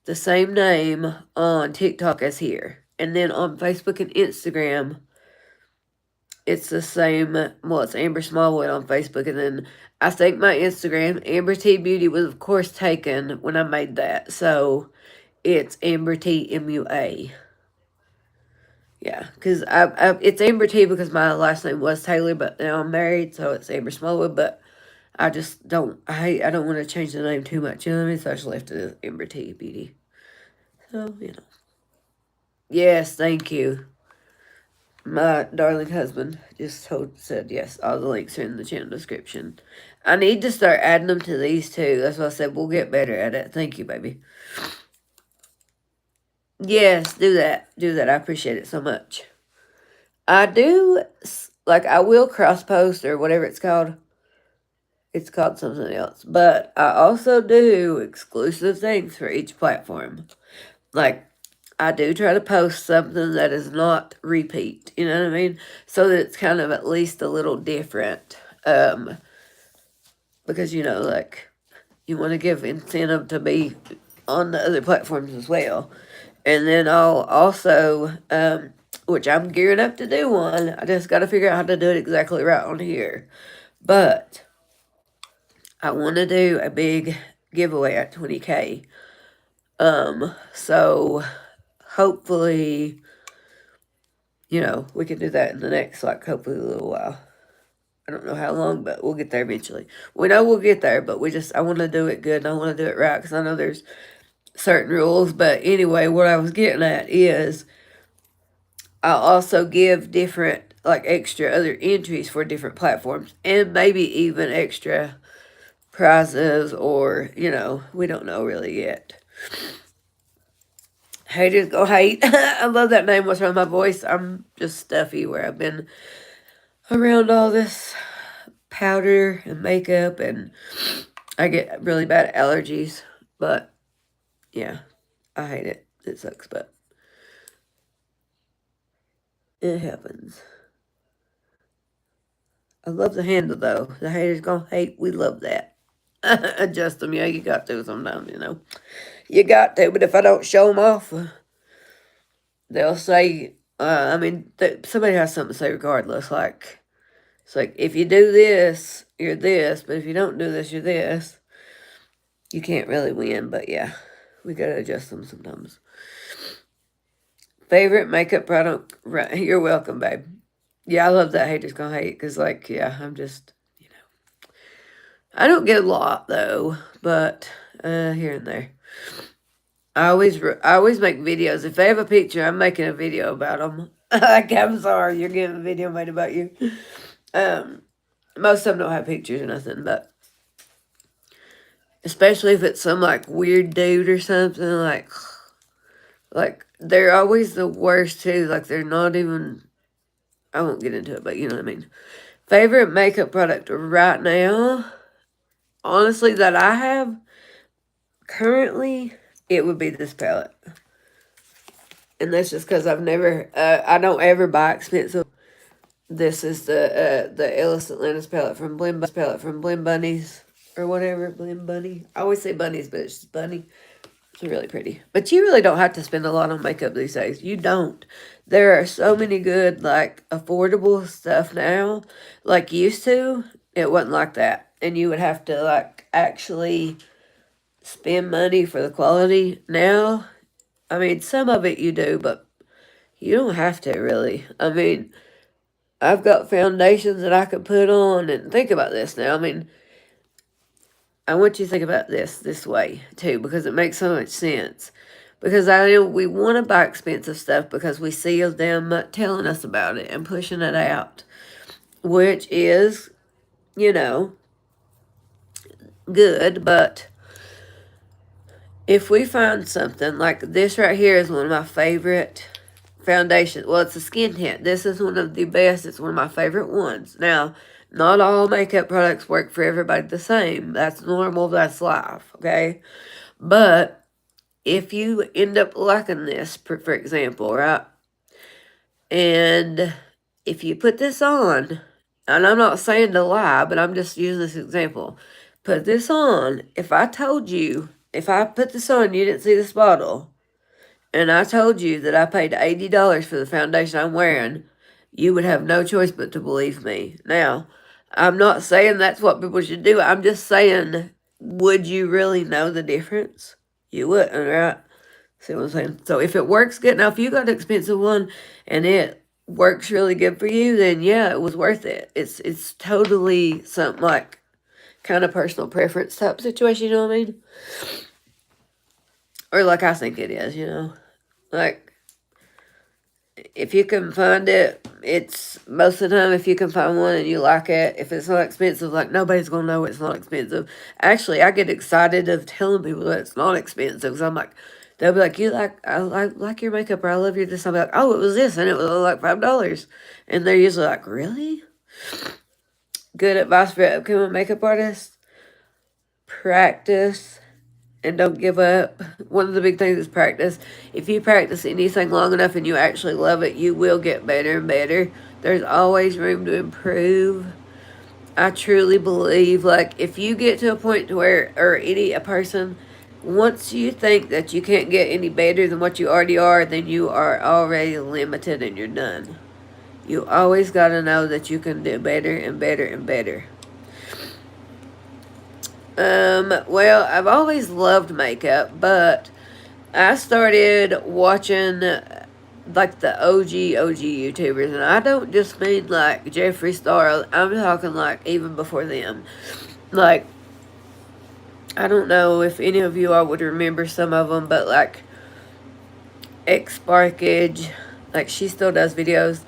the same name on TikTok as here, and then on Facebook and Instagram, it's the same. Well, it's Amber Smallwood on Facebook, and then I think my Instagram, Amber T Beauty, was of course taken when I made that. So it's Amber T MUA. Yeah, because it's Amber T because my last name was Taylor, but now I'm married, so it's Amber Smallwood. But I just don't, I don't want to change the name too much, you know what I mean? So I just left it as Amber T Beauty. So, Yes, thank you. My darling husband just said yes. All the links are in the channel description. I need to start adding them to these too. That's why I said we'll get better at it. Thank you, baby. Yes, do that. Do that. I appreciate it so much. I do, like, I will cross post or whatever it's called. It's called something else. But I also do exclusive things for each platform. Like, I do try to post something that is not repeat, you know what I mean? So that it's kind of at least a little different. Because, like, you want to give incentive to be on the other platforms as well. And then I'll also, which I'm gearing up to do one. I just got to figure out how to do it exactly right on here. But I want to do a big giveaway at 20K. So hopefully, we can do that in the next, like, hopefully a little while. I don't know how long, but we'll get there eventually. We know we'll get there, but I want to do it good and I want to do it right because I know there's certain rules. But anyway, what I was getting at is I'll also give different, like, extra other entries for different platforms and maybe even extra prizes or, we don't know really yet. Haters go hate. I love that name. What's wrong with my voice? I'm just stuffy where I've been around all this powder and makeup and I get really bad allergies. But yeah, I hate it. It sucks, but it happens. I love the handle though. The haters gonna hate. We love that. Adjust them. Yeah, you got to sometimes, You got to. But if I don't show them off, they'll say, somebody has something to say regardless. Like, it's like, if you do this, you're this. But if you don't do this, you're this. You can't really win. But yeah, we got to adjust them sometimes. Favorite makeup product? Right. You're welcome, babe. Yeah, I love that haters gonna hate. Because, like, yeah, I'm just, I don't get a lot, though. But here and there. I always make videos. If they have a picture, I'm making a video about them. Like, I'm sorry, you're getting a video made about you. Most of them don't have pictures or nothing, but especially if it's some, like, weird dude or something, like they're always the worst too. Like, they're not even. I won't get into it, but you know what I mean. Favorite makeup product right now, honestly, that I have currently, it would be this palette. And that's just because I don't ever buy expensive. This is the Ellis Atlantis palette from Blend Bunnies or whatever, Blend Bunny. I always say bunnies, but it's just bunny. It's really pretty. But you really don't have to spend a lot on makeup these days. You don't. There are so many good, like, affordable stuff now. Like, used to, it wasn't like that. And you would have to, like, actually spend money for the quality. Now, I mean, some of it you do, but you don't have to, really. I mean, I've got foundations that I could put on, and think about this now. I mean, I want you to think about this way, too, because it makes so much sense. Because I know we want to buy expensive stuff because we see them telling us about it and pushing it out, which is, good, but if we find something, like this right here is one of my favorite foundations. Well, it's a skin tint. This is one of the best. It's one of my favorite ones. Now, not all makeup products work for everybody the same. That's normal. That's life, okay? But if you end up liking this, for example, right? And if you put this on, and I'm not saying to lie, but I'm just using this example. Put this on. If I put this on, you didn't see this bottle, and I told you that I paid $80 for the foundation I'm wearing, you would have no choice but to believe me. Now, I'm not saying that's what people should do. I'm just saying, would you really know the difference? You wouldn't, right? See what I'm saying? So if it works good, now if you got an expensive one and it works really good for you, then yeah, it was worth it. It's totally something like kind of personal preference type situation, you know what I mean? Or like I think it is, you know? Like if you can find it, it's most of the time if you can find one and you like it, if it's not expensive, like nobody's gonna know it's not expensive. Actually, I get excited of telling people that it's not expensive because I'm like, they'll be like, I like your makeup or I love your this. I'll be like, oh, it was this and it was like $5, and they're usually like, really? Good advice for upcoming makeup artists: practice and don't give up. One of the big things is practice. If you practice anything long enough and you actually love it, you will get better and better. There's always room to improve. I truly believe, like, if you get to a point to where, or a person, once you think that you can't get any better than what you already are, then you are already limited and you're done. You always got to know that you can do better and better and better. Well, I've always loved makeup, but I started watching like the OG YouTubers, and I don't just mean like Jeffree Star. I'm talking like even before them. Like, I don't know if any of you all would remember some of them, but like X Sparkage, like she still does videos.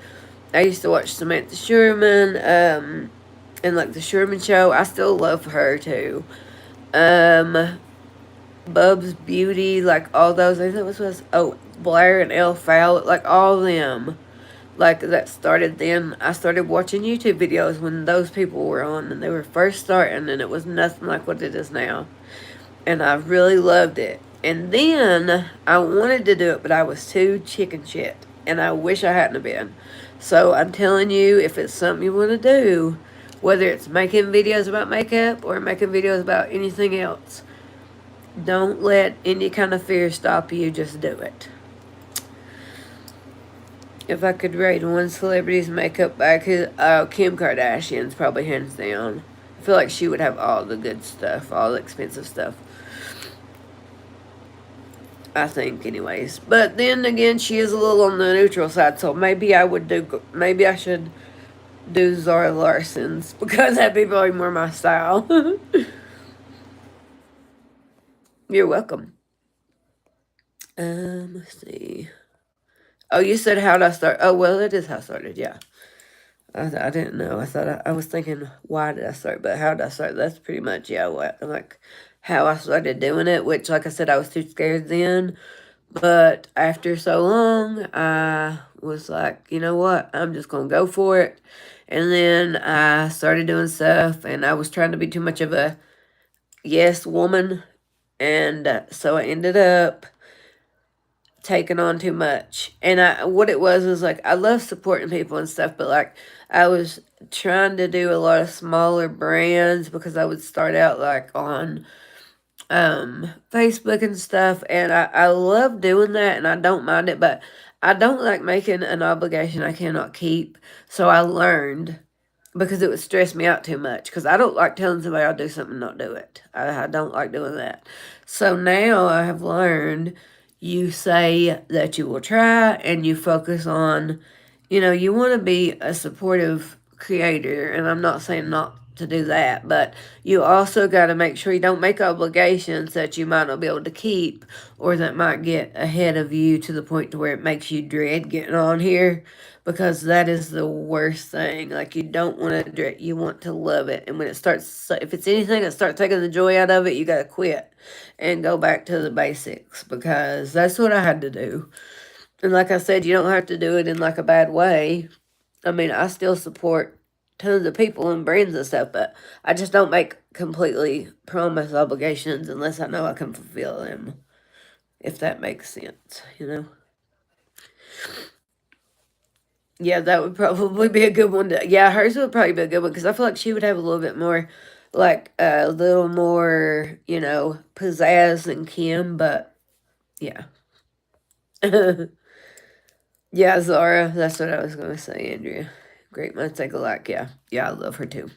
I used to watch Samantha Sherman, and like the Sherman Show. I still love her too. Um, Bub's Beauty, like all those. I think it was Blair and Elle Fowler, like all them. Like that started then. I started watching YouTube videos when those people were on and they were first starting, and it was nothing like what it is now. And I really loved it. And then I wanted to do it, but I was too chicken shit, and I wish I hadn't been. So I'm telling you, if it's something you want to do, whether it's making videos about makeup or making videos about anything else, don't let any kind of fear stop you. Just do it. If I could rate one celebrity's makeup bag, Kim Kardashian's probably hands down. I feel like she would have all the good stuff, all the expensive stuff. I think, anyways. But then again, she is a little on the neutral side, so maybe I should do Zara Larson's because that'd be probably more my style. You're welcome. Let's see. Oh, you said how'd I start? Oh, well, it is how I started, yeah. I didn't know. I was thinking, why did I start? But how did I start? That's pretty much, yeah, like how I started doing it, which, like I said, I was too scared then. But after so long, I was like, you know what? I'm just going to go for it. And then I started doing stuff, and I was trying to be too much of a yes woman. And so I ended up taking on too much. And what it was like, I love supporting people and stuff, but like I was trying to do a lot of smaller brands because I would start out like on Facebook and stuff, and I love doing that and I don't mind it, but I don't like making an obligation I cannot keep. So I learned, because it would stress me out too much, because I don't like telling somebody I'll do something and not do it. I don't like doing that. So now I have learned, you say that you will try and you focus on, you want to be a supportive creator, and I'm not saying not to do that, but you also got to make sure you don't make obligations that you might not be able to keep, or that might get ahead of you to the point to where it makes you dread getting on here, because that is the worst thing. Like, you don't want to dread, you want to love it, and when it starts, if it's anything that starts taking the joy out of it, you got to quit and go back to the basics, because that's what I had to do. And like I said, you don't have to do it in like a bad way. I mean, I still support tons of people and brands and stuff, but I just don't make completely promise obligations unless I know I can fulfill them, if that makes sense. Yeah, that would probably be a good one yeah, hers would probably be a good one, because I feel like she would have a little bit more, like, a little more, pizzazz than Kim, but yeah. Yeah, Zara, that's what I was going to say, Andrea. Great minds think alike, yeah. Yeah, I love her too.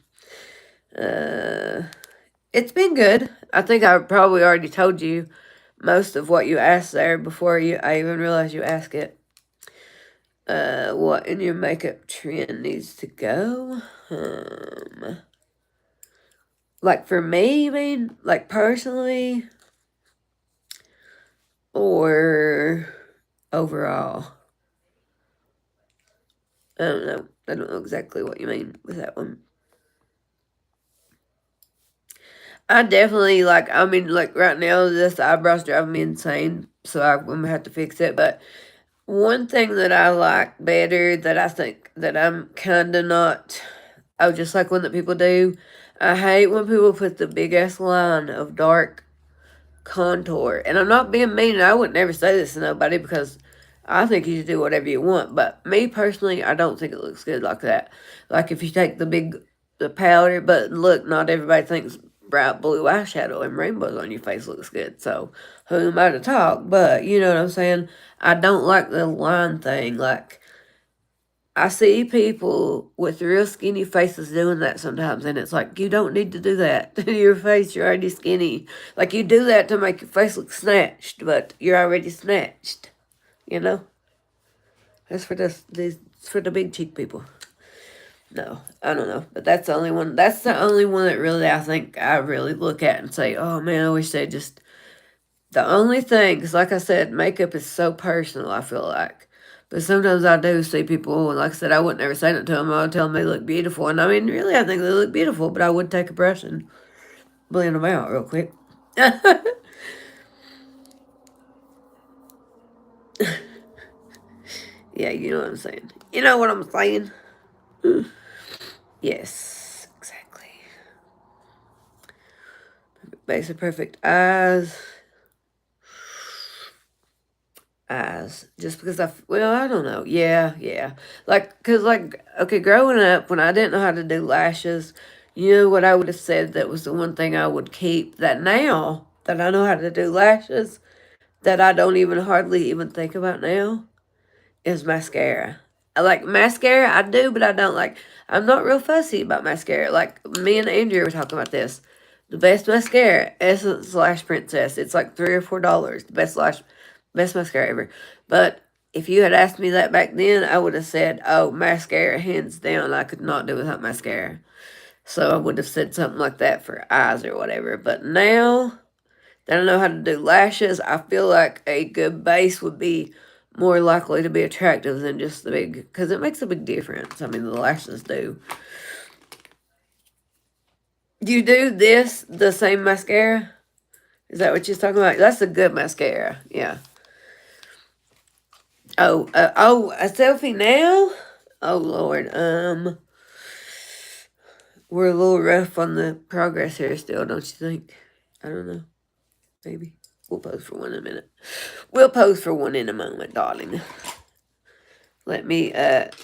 Uh, it's been good. I think I probably already told you most of what you asked there before I even realized you asked it. What in your makeup trend needs to go? Like for me, you mean? Like personally? Or overall? I don't know. I don't know exactly what you mean with that one. I definitely, like, I mean, like, right now, this eyebrow's driving me insane, so I'm going to have to fix it, but one thing that I like better that I think that I'm kind of not, oh, just like one that people do, I hate when people put the big-ass line of dark contour, and I'm not being mean, I would never say this to nobody because I think you should do whatever you want, but me personally, I don't think it looks good like that. Like if you take the powder, but look, not everybody thinks bright blue eyeshadow and rainbows on your face looks good, so who am I to talk? But you know what I'm saying? I don't like the line thing. Like I see people with real skinny faces doing that sometimes, and it's like, you don't need to do that to your face. You're already skinny. Like, you do that to make your face look snatched, but you're already snatched. You know? That's for the big cheek people. No, I don't know. But that's the only one. That's the only one that really I think I really look at and say, oh man, I wish they just. The only thing, because like I said, makeup is so personal, I feel like. But sometimes I do see people, and like I said, I would never say that to them. I would tell them they look beautiful. And I mean, really, I think they look beautiful, but I would take a brush and blend them out real quick. Yeah, you know what I'm saying. You know what I'm saying? Yes, exactly. Base of perfect eyes. Eyes. Just because well, I don't know. Yeah. Like, because, like, okay, growing up, when I didn't know how to do lashes, you know what I would have said that was the one thing I would keep, that now that I know how to do lashes, that I don't even hardly even think about now, is mascara. I like mascara, I do, but I don't like, I'm not real fussy about mascara. Like, me and Andrea were talking about this. The best mascara, Essence slash Princess. It's like $3 or $4. The best mascara ever. But if you had asked me that back then, I would have said, oh, mascara, hands down. I could not do without mascara. So I would have said something like that for eyes or whatever. But now that I know how to do lashes, I feel like a good base would be more likely to be attractive than just the big, because it makes a big difference. I mean, the lashes do. You do this, the same mascara? Is that what you're talking about? That's a good mascara, yeah. Oh, a selfie now? Oh, Lord, we're a little rough on the progress here still, don't you think? I don't know, maybe. We'll pose for one in a minute. We'll pose for one in a moment, darling. Let me get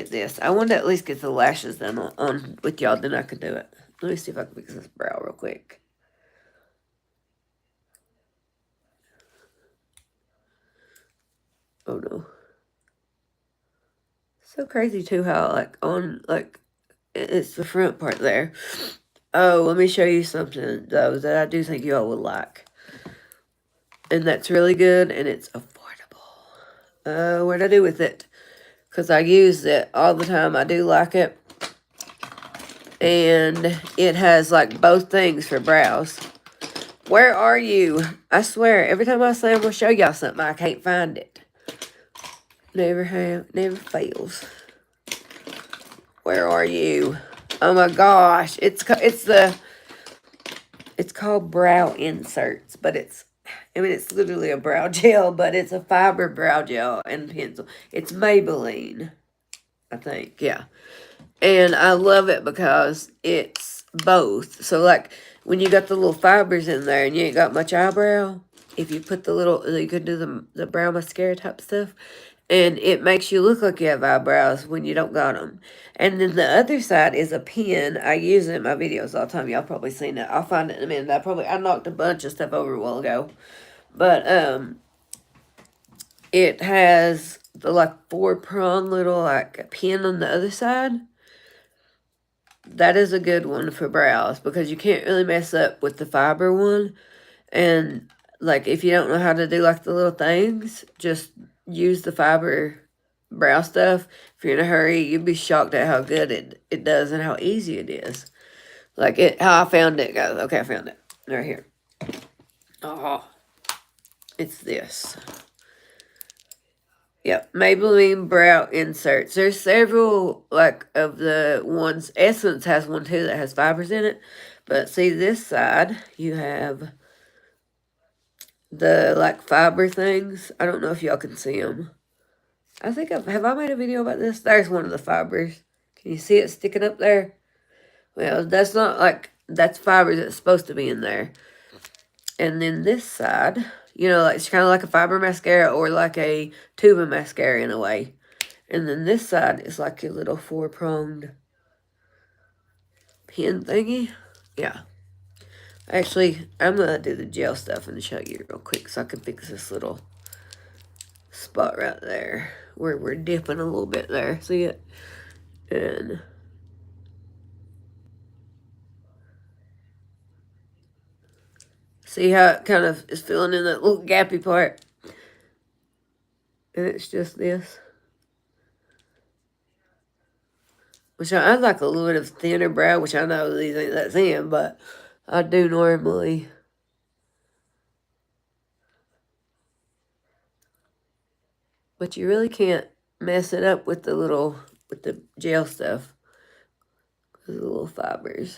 this. I want to at least get the lashes done on with y'all, then I can do it. Let me see if I can fix this brow real quick. Oh no. So crazy too how it's the front part there. Oh, let me show you something though that I do think y'all would like. And that's really good and it's affordable. What'd I do with it? Because I use it all the time. I do like it. And it has like both things for brows. Where are you? I swear, every time I say I'm going to show y'all something, I can't find it. Never fails. Where are you? Oh my gosh. It's called brow inserts, but it's literally a brow gel, but it's a fiber brow gel and pencil. It's Maybelline, I think, yeah. And I love it because it's both. So, like, when you got the little fibers in there and you ain't got much eyebrow, if you put you could do the brow mascara type stuff, and it makes you look like you have eyebrows when you don't got them. And then the other side is a pen. I use it in my videos all the time. Y'all probably seen it. I'll find it in a minute. I knocked a bunch of stuff over a while ago. But, it has the, like, 4-prong little, like, pin on the other side. That is a good one for brows because you can't really mess up with the fiber one. And like, if you don't know how to do, like, the little things, just use the fiber brow stuff. If you're in a hurry, you'd be shocked at how good it does and how easy it is. Like, how I found it, guys. Okay, I found it. Right here. Oh, it's this. Yep, Maybelline Brow Inserts. There's several, like, of the ones. Essence has one, too, that has fibers in it. But see, this side, you have the, like, fiber things. I don't know if y'all can see them. I think have I made a video about this? There's one of the fibers. Can you see it sticking up there? Well, that's not, like, that's fibers that's supposed to be in there. And then this side, you know, like, it's kind of like a fiber mascara or like a tube of mascara in a way. And then this side is like your little 4-pronged pin thingy. Yeah. Actually, I'm going to do the gel stuff and show you real quick so I can fix this little spot right there where we're dipping a little bit there. See it? And see how it kind of is filling in that little gappy part? And it's just this. Which I like a little bit of thinner brow, which I know these ain't that thin, but I do normally. But you really can't mess it up with the gel stuff. The little fibers.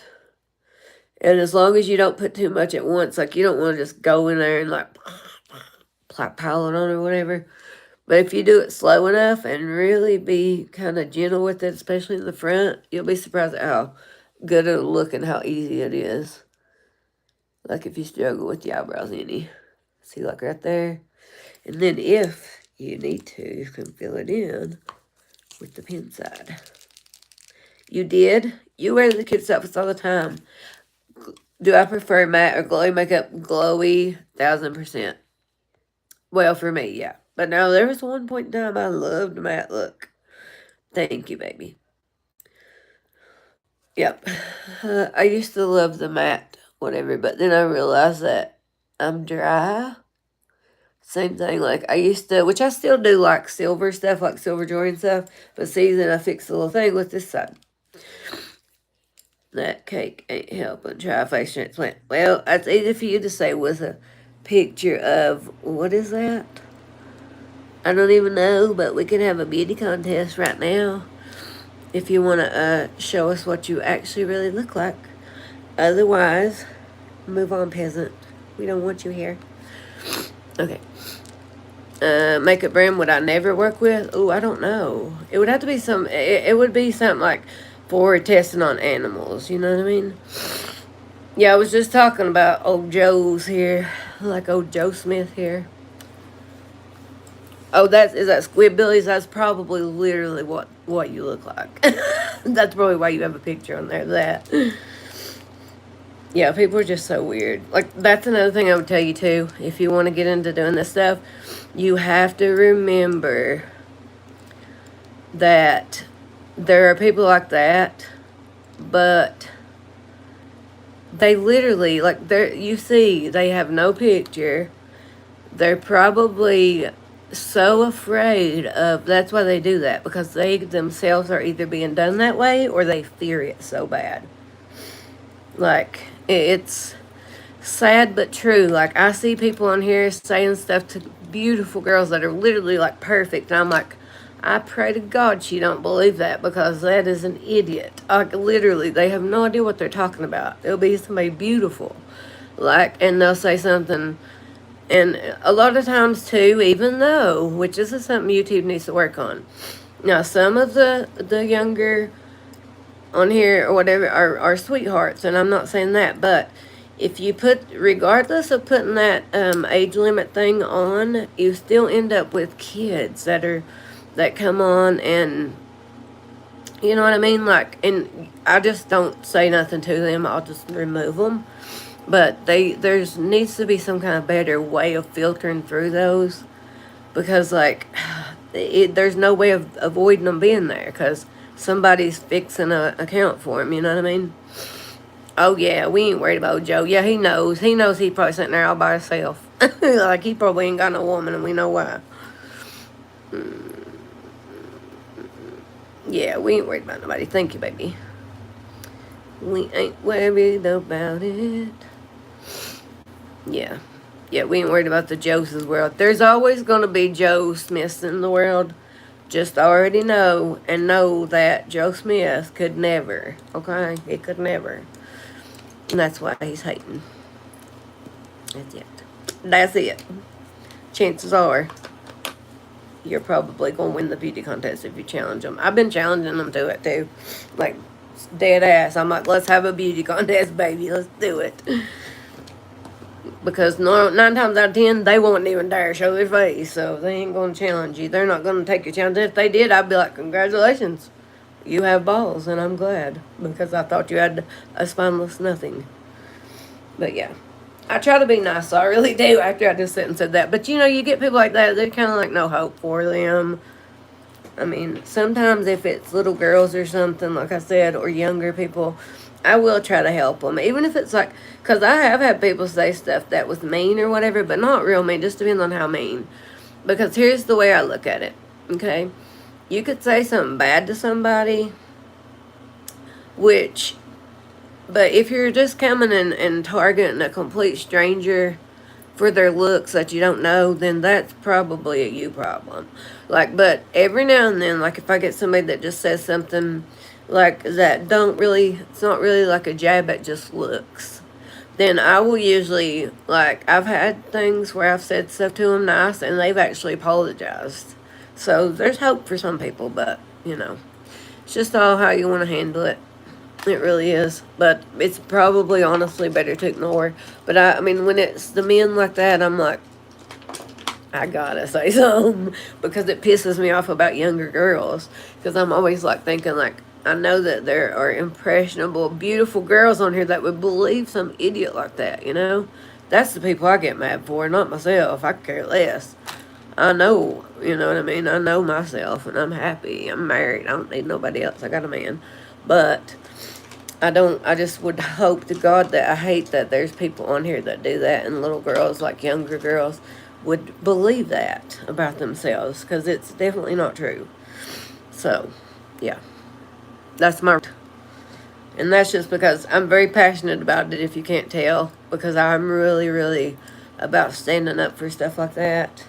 And as long as you don't put too much at once, like, you don't want to just go in there and, like, pile it on or whatever. But if you do it slow enough and really be kind of gentle with it, especially in the front, you'll be surprised at how good it'll look and how easy it is. Like, if you struggle with the eyebrows any. See, like, right there. And then if you need to, you can fill it in with the pin side. You did? You wear the kids' outfits all the time. Do I prefer matte or glowy makeup? Glowy, 1000%. Well, for me, yeah. But now there was one point in time I loved matte look. Thank you, baby. Yep. I used to love the matte, whatever, but then I realized that I'm dry. Same thing, like, I used to, which I still do, like, silver stuff, like silver jewelry and stuff. But see, then I fixed the little thing with this side. That cake ain't helping. Try a face transplant. Well, it's easy for you to say with a picture of, what is that? I don't even know, but we can have a beauty contest right now if you want to show us what you actually really look like. Otherwise, move on, peasant. We don't want you here. Okay. Makeup brand would I never work with? Oh, I don't know. It would have to be it would be something like for testing on animals. You know what I mean? Yeah, I was just talking about old Joe's here. Like old Joe Smith here. Oh, is that Squidbillies? That's probably literally what you look like. That's probably why you have a picture on there of that. Yeah, people are just so weird. Like, that's another thing I would tell you, too. If you want to get into doing this stuff, you have to remember that there are people like that, but they literally, like, you see, they have no picture. They're probably so afraid of, that's why they do that, because they themselves are either being done that way or they fear it so bad. Like, it's sad but true. Like, I see people on here saying stuff to beautiful girls that are literally, like, perfect. And I'm like, I pray to God she don't believe that, because that is an idiot. Like, literally, they have no idea what they're talking about. They'll be somebody beautiful. Like, and they'll say something. And a lot of times, too, even though, which this is something YouTube needs to work on. Now, some of the younger on here or whatever are sweethearts, and I'm not saying that, but if you regardless of putting that age limit thing on, you still end up with kids that come on, and you know what I mean? Like, and I just don't say nothing to them. I'll just remove them. But there's needs to be some kind of better way of filtering through those, because, like, there's no way of avoiding them being there, because somebody's fixing an account for him, you know what I mean? Oh, yeah, we ain't worried about Joe. Yeah, he knows. He knows he's probably sitting there all by himself. Like, he probably ain't got no woman, and we know why. Yeah, we ain't worried about nobody. Thank you, baby. We ain't worried about it. Yeah. Yeah, we ain't worried about the Joseph's world. There's always going to be Joe Smiths in the world. Just already know and know that Joe Smith could never, okay? He could never. And that's why he's hating. That's it. That's it. Chances are you're probably going to win the beauty contest if you challenge them. I've been challenging them to it too. Like, dead ass. I'm like, let's have a beauty contest, baby. Let's do it. Because 9 times out of 10, they won't even dare show their face. So they ain't going to challenge you. They're not going to take your challenge. If they did, I'd be like, congratulations. You have balls, and I'm glad. Because I thought you had a spineless nothing. But yeah. I try to be nice, so I really do, after I just sit and said that. But, you know, you get people like that, they're kind of like no hope for them. I mean, sometimes if it's little girls or something, like I said, or younger people, I will try to help them. Even if it's like, because I have had people say stuff that was mean or whatever, but not real mean, just depends on how mean. Because here's the way I look at it, okay? You could say something bad to somebody, but if you're just coming and targeting a complete stranger for their looks that you don't know, then that's probably a you problem. Like, but every now and then, like if I get somebody that just says something like that it's not really like a jab at just looks, then I will usually, like, I've had things where I've said stuff to them nice and they've actually apologized. So there's hope for some people, but, you know, it's just all how you want to handle it. It really is. But it's probably honestly better to ignore. But I mean, when it's the men like that, I'm like, I gotta say something. Because it pisses me off about younger girls. Because I'm always like thinking, like, I know that there are impressionable, beautiful girls on here that would believe some idiot like that, you know? That's the people I get mad for, not myself. I care less. I know, you know what I mean? I know myself, and I'm happy. I'm married. I don't need nobody else. I got a man. But I just would hope to God that I hate that there's people on here that do that, and little girls, like younger girls, would believe that about themselves, because it's definitely not true. So, yeah. That's my... And that's just because I'm very passionate about it, if you can't tell, because I'm really, really about standing up for stuff like that.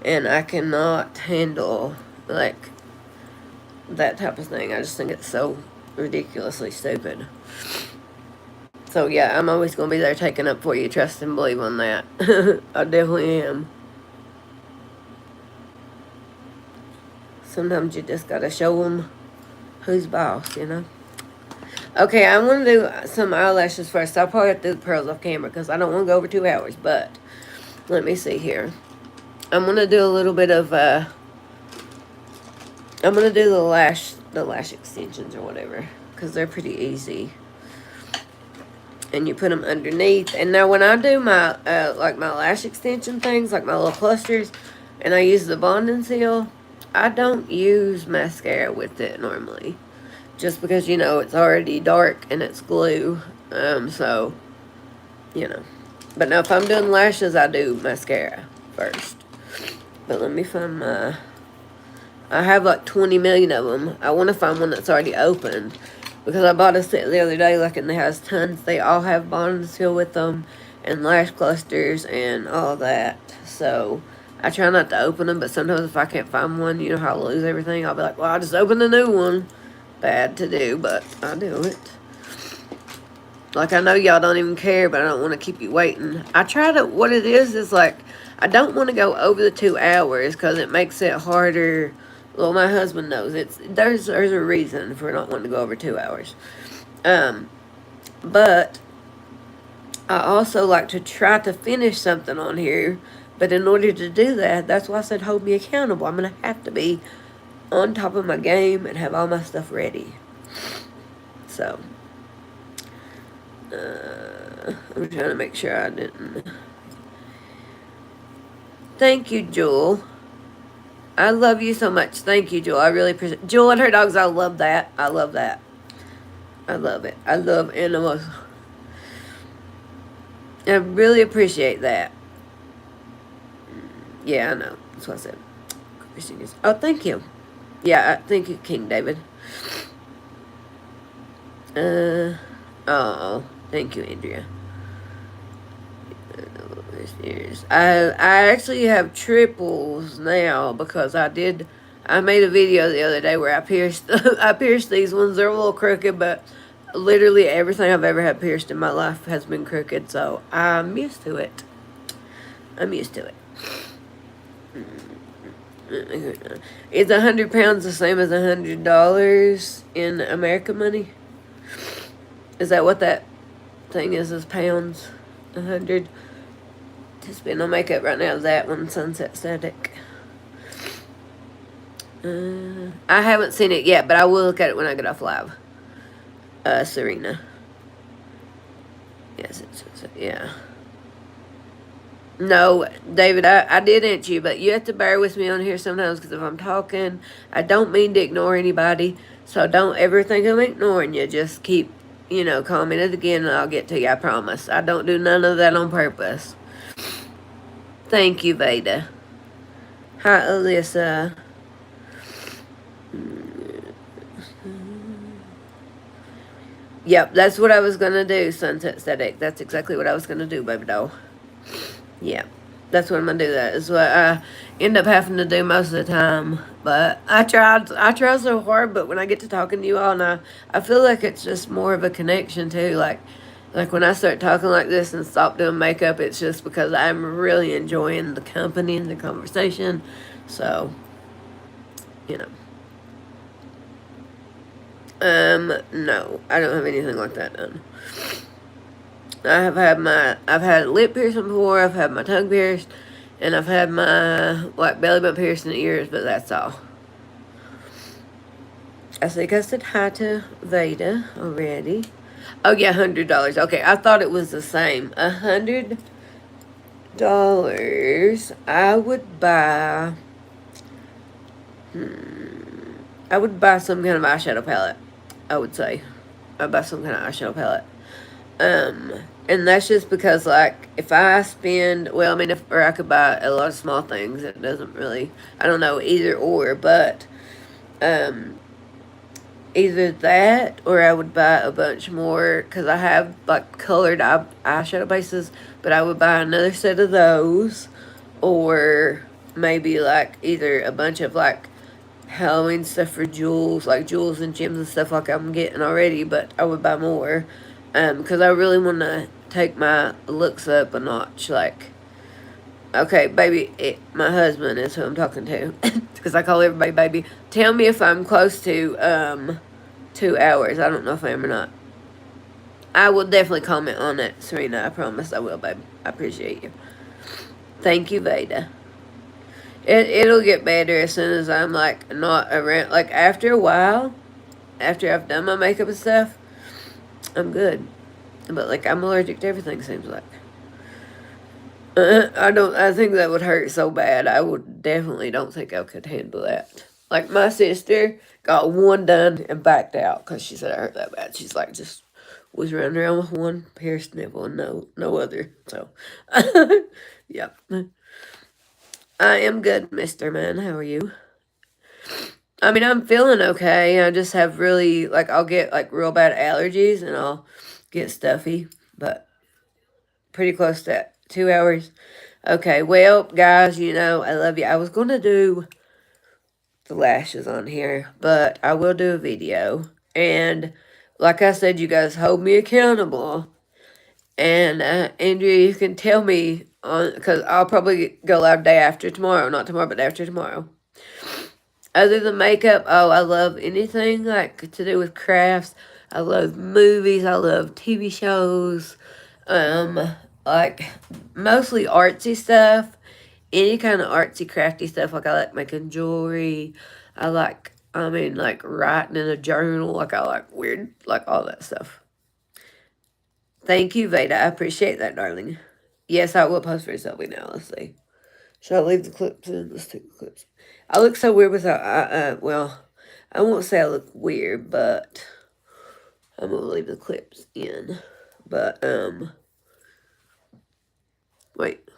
And I cannot handle, like, that type of thing. I just think it's so ridiculously stupid. So yeah, I'm always going to be there taking up for you. Trust and believe on that. I definitely am. Sometimes you just got to show them who's boss, you know. Okay, I want to do some eyelashes first. I'll probably have to do the pearls off camera because I don't want to go over 2 hours. But let me see here. I'm going to do a little bit of I'm going to do the lash extensions or whatever, because they're pretty easy. And you put them underneath. And now when I do my like my lash extension things, like my little clusters, and I use the bonding seal, I don't use mascara with it normally, just because, you know, it's already dark and it's glue. So, you know. But now if I'm doing lashes, I do mascara first. But let me find my... I have like 20 million of them. I want to find one that's already opened, because I bought a set the other day, like, and it has tons. They all have bond seal with them, and lash clusters, and all that. So I try not to open them, but sometimes if I can't find one, you know how I lose everything, I'll be like, well, I'll just open the new one. Bad to do, but I do it. Like, I know y'all don't even care, but I don't want to keep you waiting. I try to... What it is like, I don't want to go over the 2 hours, because it makes it harder. Well, my husband knows there's a reason for not wanting to go over 2 hours. But I also like to try to finish something on here. But in order to do that, that's why I said hold me accountable. I'm going to have to be on top of my game and have all my stuff ready. So, I'm trying to make sure I didn't... Thank you, Jewel. I love you so much. Thank you, Jewel. I really appreciate... Jewel and her dogs, I love that. I love that. I love it. I love animals. I really appreciate that. Yeah, I know. That's what I said. Oh, thank you. Yeah, thank you, King David. Oh, thank you, Andrea. I actually have triples now because I made a video the other day where I pierced I pierced these ones. They're a little crooked, but literally everything I've ever had pierced in my life has been crooked, so I'm used to it. I'm used to it. Is 100 pounds the same as $100 in American money? Is that what that thing is pounds? 100 to spend on makeup right now. That one, Sunset Static. I haven't seen it yet, but I will look at it when I get off live. Serena. Yes, yeah. No, David, I did answer you, but you have to bear with me on here sometimes because if I'm talking, I don't mean to ignore anybody. So don't ever think I'm ignoring you. Just keep, commenting again and I'll get to you, I promise. I don't do none of that on purpose. Thank you, Veda. Hi, Alyssa. Yep, that's what I was going to do, Sunset Static. That's exactly what I was going to do, baby doll. Yeah, that's what I'm going to do. That is what I end up having to do most of the time. But I try so hard, but when I get to talking to you all, and I feel like it's just more of a connection, too. Like when I start talking like this and stop doing makeup, it's just because I'm really enjoying the company and the conversation. So, you know. No, I don't have anything like that done. I've had lip piercing before, I've had my tongue pierced, and I've had my, belly button pierced in the ears, but that's all. I think I said hi to Veda already. Oh, yeah, $100. Okay, I thought it was the same. $100, I would buy, I would buy some kind of eyeshadow palette, I would say. I'd buy some kind of eyeshadow palette. And that's just because, if I spend, or I could buy a lot of small things. It doesn't really, I don't know, either or, but, either that or I would buy a bunch more, because I have, colored eyeshadow bases, but I would buy another set of those, or maybe, either a bunch of, Halloween stuff for jewels, jewels and gems and stuff like I'm getting already, but I would buy more. Because I really want to take my looks up a notch. Okay, baby, my husband is who I'm talking to. Because I call everybody baby. Tell me if I'm close to 2 hours. I don't know if I am or not. I will definitely comment on it, Serena. I promise I will, baby. I appreciate you. Thank you, Veda. It'll get better as soon as I'm, not around. After a while, after I've done my makeup and stuff, I'm good. But, I'm allergic to everything, seems like. I think that would hurt so bad. I would definitely don't think I could handle that. My sister got one done and backed out because she said it hurt that bad. She's just was running around with one pierced nipple and no other. So, yep. I am good, Mr. Man. How are you? I'm feeling okay. I just have really, I'll get, real bad allergies and I'll get stuffy, but pretty close to that. 2 hours. Okay, well, guys, I love you. I was going to do the lashes on here, but I will do a video. And like I said, you guys hold me accountable. And, Andrea, you can tell me because I'll probably go live day after tomorrow. Not tomorrow, but after tomorrow. Other than makeup, I love anything to do with crafts. I love movies. I love TV shows. Mostly artsy stuff. Any kind of artsy, crafty stuff. I like making jewelry. I writing in a journal. I like weird, all that stuff. Thank you, Veda. I appreciate that, darling. Yes, I will post for Selby now. Let's see. Should I leave the clips in? Let's take the clips. I look so weird without, I won't say I look weird, but I'm going to leave the clips in. But, wait.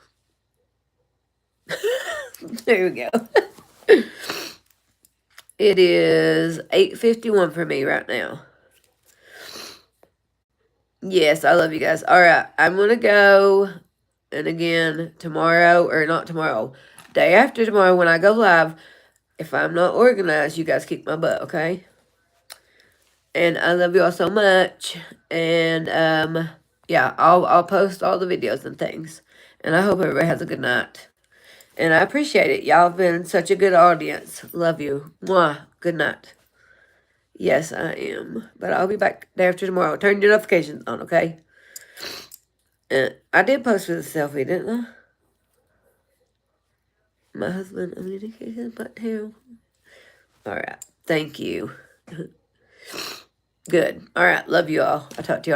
There we go. It is 8:51 for me right now. Yes, I love you guys. All right, I'm going to go. And again, tomorrow, or not tomorrow, day after tomorrow when I go live, if I'm not organized, you guys kick my butt, okay? And I love you all so much. And, yeah, I'll post all the videos and things. And I hope everybody has a good night. And I appreciate it. Y'all have been such a good audience. Love you. Mwah. Good night. Yes, I am. But I'll be back day after tomorrow. Turn your notifications on, okay? I did post with a selfie, didn't I? My husband, I'm dedicated but too. Alright. Thank you. Good. Alright. Love you all. I'll talk to you all.